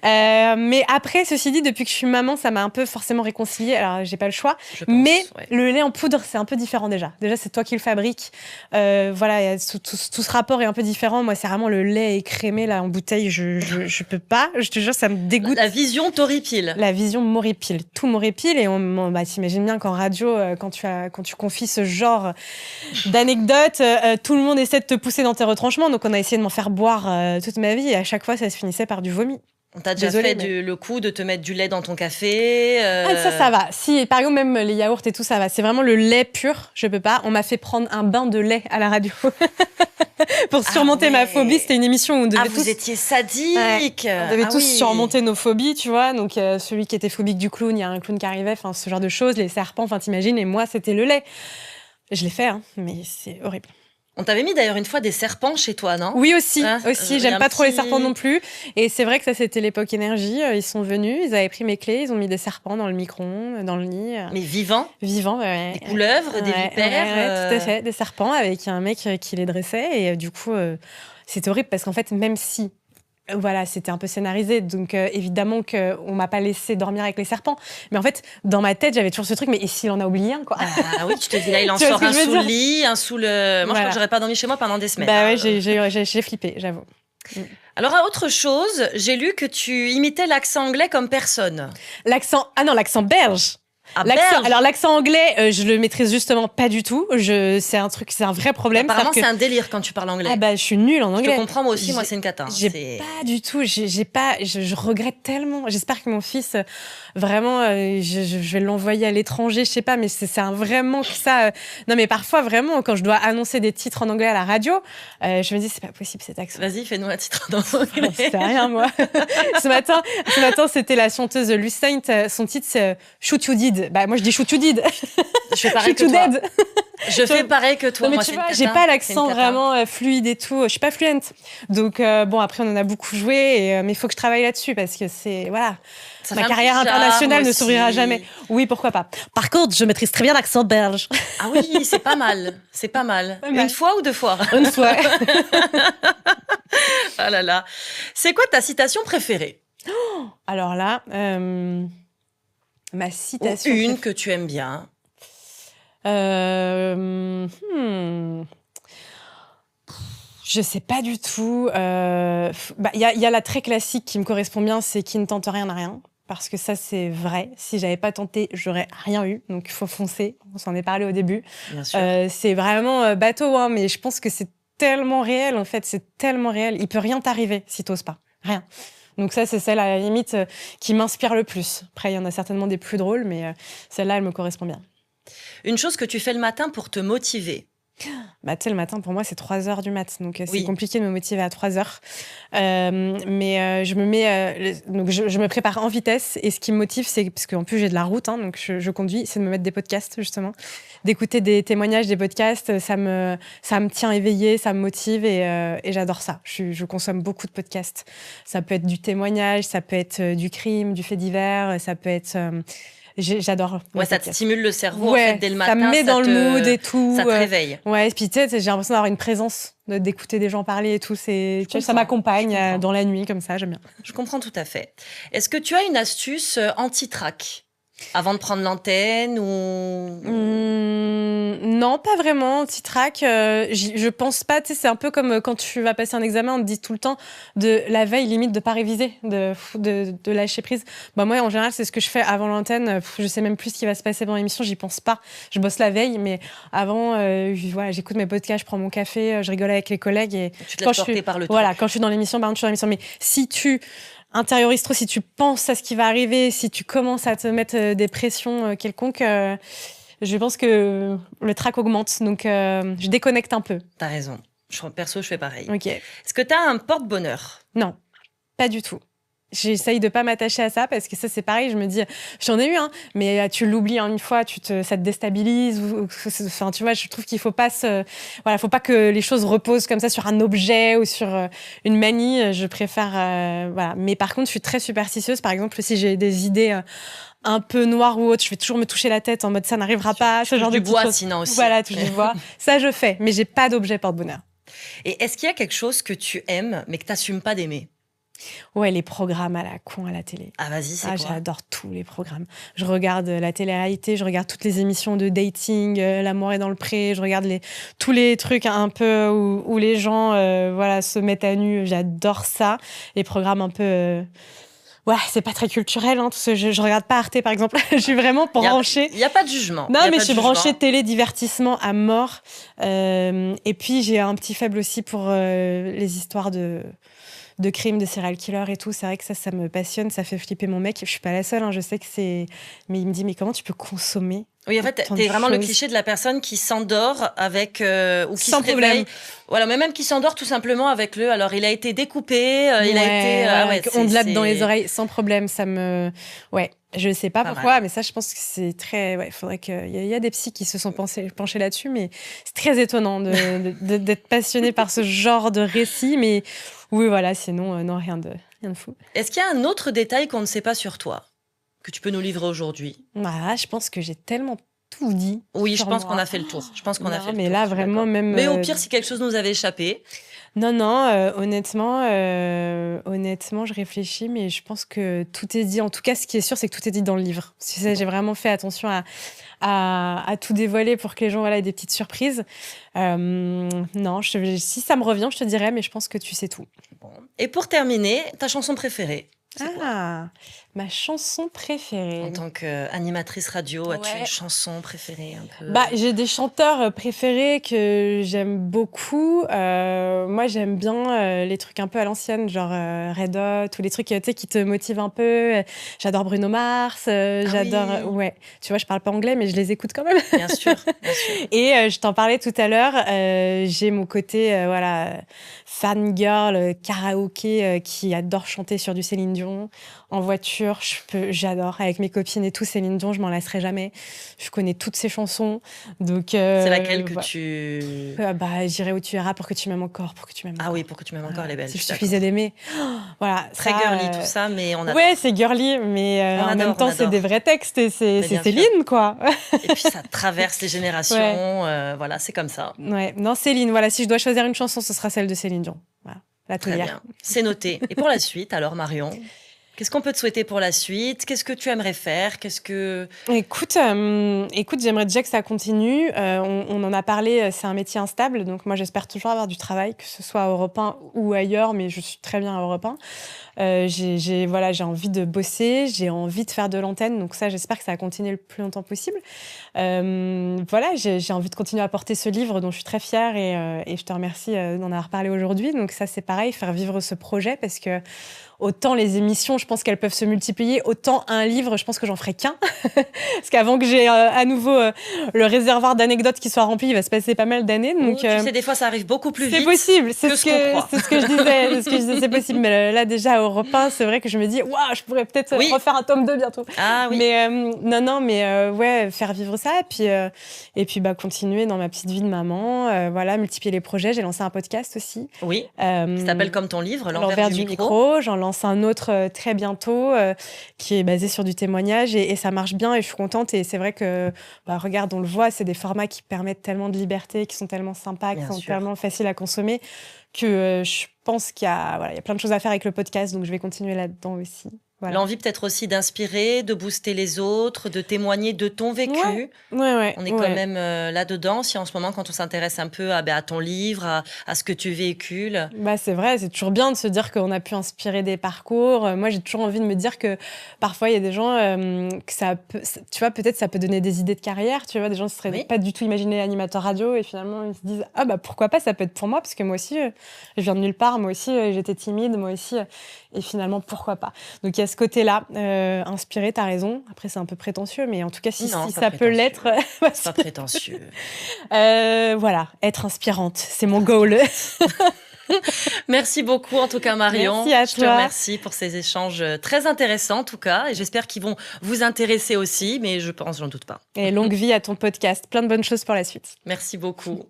Mais après, ceci dit, depuis que je suis maman, ça m'a un peu forcément réconciliée. Alors, j'ai pas le choix. Mais le lait en poudre, c'est un peu différent déjà. Déjà, c'est toi qui le fabriques. Y a tout ce rapport est un peu différent. Moi, c'est vraiment le lait écrémé là en bouteille. Je peux pas. Je te jure, ça me dégoûte. La vision t'horripile. La vision m'horripile. Tout m'horripile. Et t'imagines bien qu'en radio, quand tu confies ce genre d'anecdotes, tout le monde essaie de te pousser dans tes retranchements, donc on a essayé de m'en faire boire toute ma vie et à chaque fois ça se finissait par du vomi. On t'a déjà fait le coup de te mettre du lait dans ton café ça va. Si, par exemple, même les yaourts et tout, ça va. C'est vraiment le lait pur, je peux pas. On m'a fait prendre un bain de lait à la radio. Pour surmonter ma phobie, c'était une émission où on devait vous étiez sadique. On devait tous surmonter nos phobies, tu vois. Donc, celui qui était phobique du clown, il y a un clown qui arrivait, enfin, ce genre de choses, les serpents, enfin, t'imagines. Et moi, c'était le lait. Je l'ai fait, mais c'est horrible. On t'avait mis d'ailleurs une fois des serpents chez toi, non ? Oui, aussi. J'aime pas trop les serpents non plus. Et c'est vrai que ça, c'était l'époque énergie. Ils sont venus, ils avaient pris mes clés, ils ont mis des serpents dans le micro-ondes, dans le lit. Mais vivants ? Vivants, ouais. Des couleuvres, des vipères Ouais, tout à fait. Des serpents avec un mec qui les dressait. Et du coup, c'était horrible parce qu'en fait, même si Voilà, c'était un peu scénarisé, donc évidemment qu'on m'a pas laissé dormir avec les serpents. Mais en fait, dans ma tête, j'avais toujours ce truc, mais et s'il en a oublié un, quoi. Ah oui, tu te dis là, il en Tu vois sort ce que un je veux sous le dire lit, un sous le... Moi, je crois que j'aurais pas dormi chez moi pendant des semaines. Bah hein. ouais, j'ai flippé, j'avoue. Alors, à autre chose, j'ai lu que tu imitais l'accent anglais comme personne. L'accent belge. Ah, belge. Alors l'accent anglais, je le maîtrise justement pas du tout. C'est un vrai problème. Apparemment, C'est-à-dire c'est un délire quand tu parles anglais. Ah bah je suis nulle en Je anglais. te comprends, moi aussi, moi, c'est une cata. hein. J'ai C'est- pas du tout. J'ai pas. Je regrette tellement. J'espère que mon fils, vraiment, je vais l'envoyer à l'étranger. Je sais pas, mais c'est un vrai manque ça. Non mais parfois vraiment, quand je dois annoncer des titres en anglais à la radio, je me dis c'est pas possible cet accent. Vas-y, fais-nous un titre en J'en anglais. sais rien, moi. ce matin, c'était la chanteuse Luce Saint. Son titre, c'est Shoot You Did. Bah, moi, je dis Shoot You Did. Je fais pareil Shoot que You toi. Dead. Je fais pareil que toi. Non, mais Moi, tu c'est vois, une j'ai cata. pas C'est l'accent une cata. vraiment fluide et tout. Je suis pas fluente. Donc, bon, après, on en a beaucoup joué. Mais il faut que je travaille là-dessus parce que c'est. Voilà. Ça Ma fait un carrière petit charme internationale ne aussi. s'ouvrira jamais. Oui, pourquoi pas. Par contre, je maîtrise très bien l'accent belge. Ah oui, c'est pas mal. C'est pas mal. Pas mal. Une fois ou deux fois? Une fois. Ah là là. C'est quoi ta citation préférée? Alors là, ma Ou citation. une que tu aimes bien? Je sais pas du tout. Il y a la très classique qui me correspond bien, c'est qui ne tente rien n'a rien. Parce que ça, c'est vrai. Si j'avais pas tenté, j'aurais rien eu. Donc, il faut foncer. On s'en est parlé au début. Bien sûr. C'est vraiment bateau, hein, mais je pense que c'est tellement réel, en fait. C'est tellement réel. Il peut rien t'arriver si t'oses pas. Rien. Donc ça, c'est celle, à la limite, qui m'inspire le plus. Après, il y en a certainement des plus drôles, mais celle-là, elle me correspond bien. Une chose que tu fais le matin pour te motiver? Bah, tu sais, le matin, pour moi, c'est 3 heures du mat. Donc, c'est Oui. compliqué de me motiver à 3 heures. Mais je me mets. Donc, je me prépare en vitesse. Et ce qui me motive, c'est parce qu'en plus, j'ai de la route. Hein, donc, je conduis. C'est de me mettre des podcasts, justement. D'écouter des témoignages, des podcasts. Ça me tient éveillée, ça me motive. Et j'adore ça. Je consomme beaucoup de podcasts. Ça peut être du témoignage, ça peut être du crime, du fait divers. Ça peut être. J'adore. Ouais, les ça te podcasts. stimule le cerveau Ouais, en fait, dès le matin. ça me met dans le mood et tout. Ça te réveille. Ouais, et puis tu sais, j'ai l'impression d'avoir une présence, d'écouter des gens parler et tout. Tu vois, ça m'accompagne je comprends. dans la nuit, comme ça, j'aime bien. Je comprends tout à fait. Est-ce que tu as une astuce anti-trac avant de prendre l'antenne ou... Non, pas vraiment. Anti-trac, je pense pas. Tu sais, c'est un peu comme quand tu vas passer un examen, on te dit tout le temps de la veille, limite, de pas réviser, de lâcher prise. Bah, moi, en général, c'est ce que je fais avant l'antenne. Je sais même plus ce qui va se passer dans l'émission, j'y pense pas. Je bosse la veille, mais avant, voilà, j'écoute mes podcasts, je prends mon café, je rigole avec les collègues. Et Tu te laisses porter par le truc. voilà, quand je suis dans l'émission, je suis dans l'émission. Mais si tu intériorises trop, si tu penses à ce qui va arriver, si tu commences à te mettre des pressions quelconques, je pense que le trac augmente. Donc, je déconnecte un peu. T'as raison. Perso, je fais pareil. Ok. Est-ce que t'as un porte-bonheur? Non, pas du tout. J'essaye de pas m'attacher à ça parce que ça, c'est pareil. Je me dis, j'en ai eu, hein, mais tu l'oublies en une fois, ça te déstabilise. Enfin, tu vois, je trouve qu'il faut pas faut pas que les choses reposent comme ça sur un objet ou sur une manie. Je préfère, voilà. Mais par contre, je suis très superstitieuse. Par exemple, si j'ai des idées un peu noires ou autres, je vais toujours me toucher la tête en mode ça n'arrivera pas. Ce genre de du petites bois, choses. sinon aussi. Voilà, touche du bois. Ça, je fais, mais j'ai pas d'objet porte-bonheur. Et est-ce qu'il y a quelque chose que tu aimes mais que t'assumes pas d'aimer? Ouais, les programmes à la con à la télé. Ah, vas-y, c'est quoi? J'adore tous les programmes. Je regarde la télé-réalité, je regarde toutes les émissions de dating, L'amour est dans le pré, je regarde tous les trucs un peu où les gens voilà, se mettent à nu. J'adore ça. Les programmes un peu... Ouais, c'est pas très culturel, hein, tout ce, je regarde pas Arte, par exemple. Je suis vraiment branchée. Il n'y a pas de jugement. Non, Y a mais pas je suis de branchée jugement. télé-divertissement à mort. Et puis, j'ai un petit faible aussi pour les histoires de crimes, de serial killer et tout. C'est vrai que ça me passionne, ça fait flipper mon mec. Je suis pas la seule, hein, je sais que c'est... Mais il me dit, mais comment tu peux consommer Oui, en fait, autant t'es de vraiment le choses cliché de la personne qui s'endort avec... ou qui Sans se réveille. problème. Voilà, mais même qui s'endort tout simplement avec le... Alors, il a été découpé, il a été... on te latte dans les oreilles sans problème, ça me... Ouais, je sais pas Pas pourquoi, mal. mais ça, je pense que c'est très... Ouais, il faudrait qu'il y a des psys qui se sont penchés là-dessus, mais c'est très étonnant d'être passionné par ce genre de récit, mais oui, voilà, sinon, non, rien de fou. Est-ce qu'il y a un autre détail qu'on ne sait pas sur toi que tu peux nous livrer aujourd'hui? Voilà, je pense que j'ai tellement tout dit. Oui, je sur pense moi. qu'on a fait le tour. Je pense qu'on a Non, fait le mais tour, là, je suis vraiment, d'accord. même... Mais au pire, si quelque chose nous avait échappé... Non, honnêtement, je réfléchis, mais je pense que tout est dit. En tout cas, ce qui est sûr, c'est que tout est dit dans le livre. J'ai vraiment fait attention à tout dévoiler pour que les gens voilà, aient des petites surprises. Non, si ça me revient, je te dirais, mais je pense que tu sais tout. Bon. Et pour terminer, ta chanson préférée? Ma chanson préférée. En tant qu'animatrice radio, as-tu une chanson préférée un peu? J'ai des chanteurs préférés que j'aime beaucoup. Moi, j'aime bien les trucs un peu à l'ancienne, genre Red Hot, ou les trucs tu sais, qui te motivent un peu. J'adore Bruno Mars. J'adore. Oui. Ouais. Tu vois, je parle pas anglais, mais je les écoute quand même. Bien sûr, bien sûr. Et je t'en parlais tout à l'heure. J'ai mon côté fangirl, karaoké, qui adore chanter sur du Céline Dion. En voiture, j'adore. Avec mes copines et tout, Céline Dion, je m'en lasserai jamais. Je connais toutes ses chansons. Donc, c'est laquelle que tu... j'irai où tu iras pour que tu m'aimes encore, pour que tu m'aimes encore. Ah oui, pour que tu m'aimes encore, elle est belle. Si je suffisais d'aimer. Voilà. Très girly tout ça, mais on adore. Ouais, c'est girly, mais en même temps, c'est des vrais textes et c'est Céline, quoi. Et puis ça traverse les générations. Voilà, c'est comme ça. Ouais. Non, Céline, voilà. Si je dois choisir une chanson, ce sera celle de Céline Dion. Voilà. La Très bien. C'est noté. Et pour la suite, alors, Marion? Qu'est-ce qu'on peut te souhaiter pour la suite? Qu'est-ce que tu aimerais faire? Écoute, j'aimerais déjà que ça continue. On en a parlé, c'est un métier instable, donc moi j'espère toujours avoir du travail, que ce soit à Europe 1 ou ailleurs, mais je suis très bien à Europe 1. J'ai envie de bosser, j'ai envie de faire de l'antenne, donc ça j'espère que ça va continuer le plus longtemps possible. J'ai envie de continuer à porter ce livre dont je suis très fière et je te remercie d'en avoir parlé aujourd'hui. Donc ça c'est pareil, faire vivre ce projet parce que autant les émissions, je pense qu'elles peuvent se multiplier, autant un livre, je pense que j'en ferai qu'un. Parce qu'avant que j'ai à nouveau le réservoir d'anecdotes qui soit rempli, il va se passer pas mal d'années. Donc, tu sais, des fois, ça arrive beaucoup plus vite. C'est possible, c'est ce que je disais. C'est possible. Mais là, déjà, à Europe 1, c'est vrai que je me dis, waouh, je pourrais peut-être refaire un tome 2 bientôt. Ah oui. Mais faire vivre ça. Et puis continuer dans ma petite vie de maman. Multiplier les projets. J'ai lancé un podcast aussi. Oui. Qui s'appelle comme ton livre, L'envers du micro. J'en lance un autre très bientôt qui est basé sur du témoignage et ça marche bien et je suis contente. Et c'est vrai que, regarde, on le voit, c'est des formats qui permettent tellement de liberté, qui sont tellement sympas, qui sont tellement faciles à consommer que je pense qu'il y a plein de choses à faire avec le podcast, donc je vais continuer là-dedans aussi. Voilà. L'envie peut-être aussi d'inspirer, de booster les autres, de témoigner de ton vécu. Ouais, on est quand même là-dedans. Si en ce moment, quand on s'intéresse un peu à ton livre, à ce que tu véhicules. C'est vrai, c'est toujours bien de se dire qu'on a pu inspirer des parcours. Moi, j'ai toujours envie de me dire que parfois, il y a des gens que ça peut, tu vois, peut-être ça peut donner des idées de carrière. Tu vois, des gens ne se seraient pas du tout imaginés animateurs radio et finalement, ils se disent « Ah, pourquoi pas, ça peut être pour moi ?» Parce que moi aussi, je viens de nulle part. Moi aussi, j'étais timide. Moi aussi. Et finalement, pourquoi pas? Donc, il y a ce côté-là. Inspiré, t'as raison. Après, c'est un peu prétentieux, mais en tout cas, si ça peut l'être... c'est pas prétentieux. Être inspirante, c'est mon goal. Merci beaucoup, en tout cas, Marion. Merci à toi. Je te remercie pour ces échanges très intéressants, en tout cas. Et j'espère qu'ils vont vous intéresser aussi, mais je pense, j'en doute pas. Et longue vie à ton podcast. Plein de bonnes choses pour la suite. Merci beaucoup.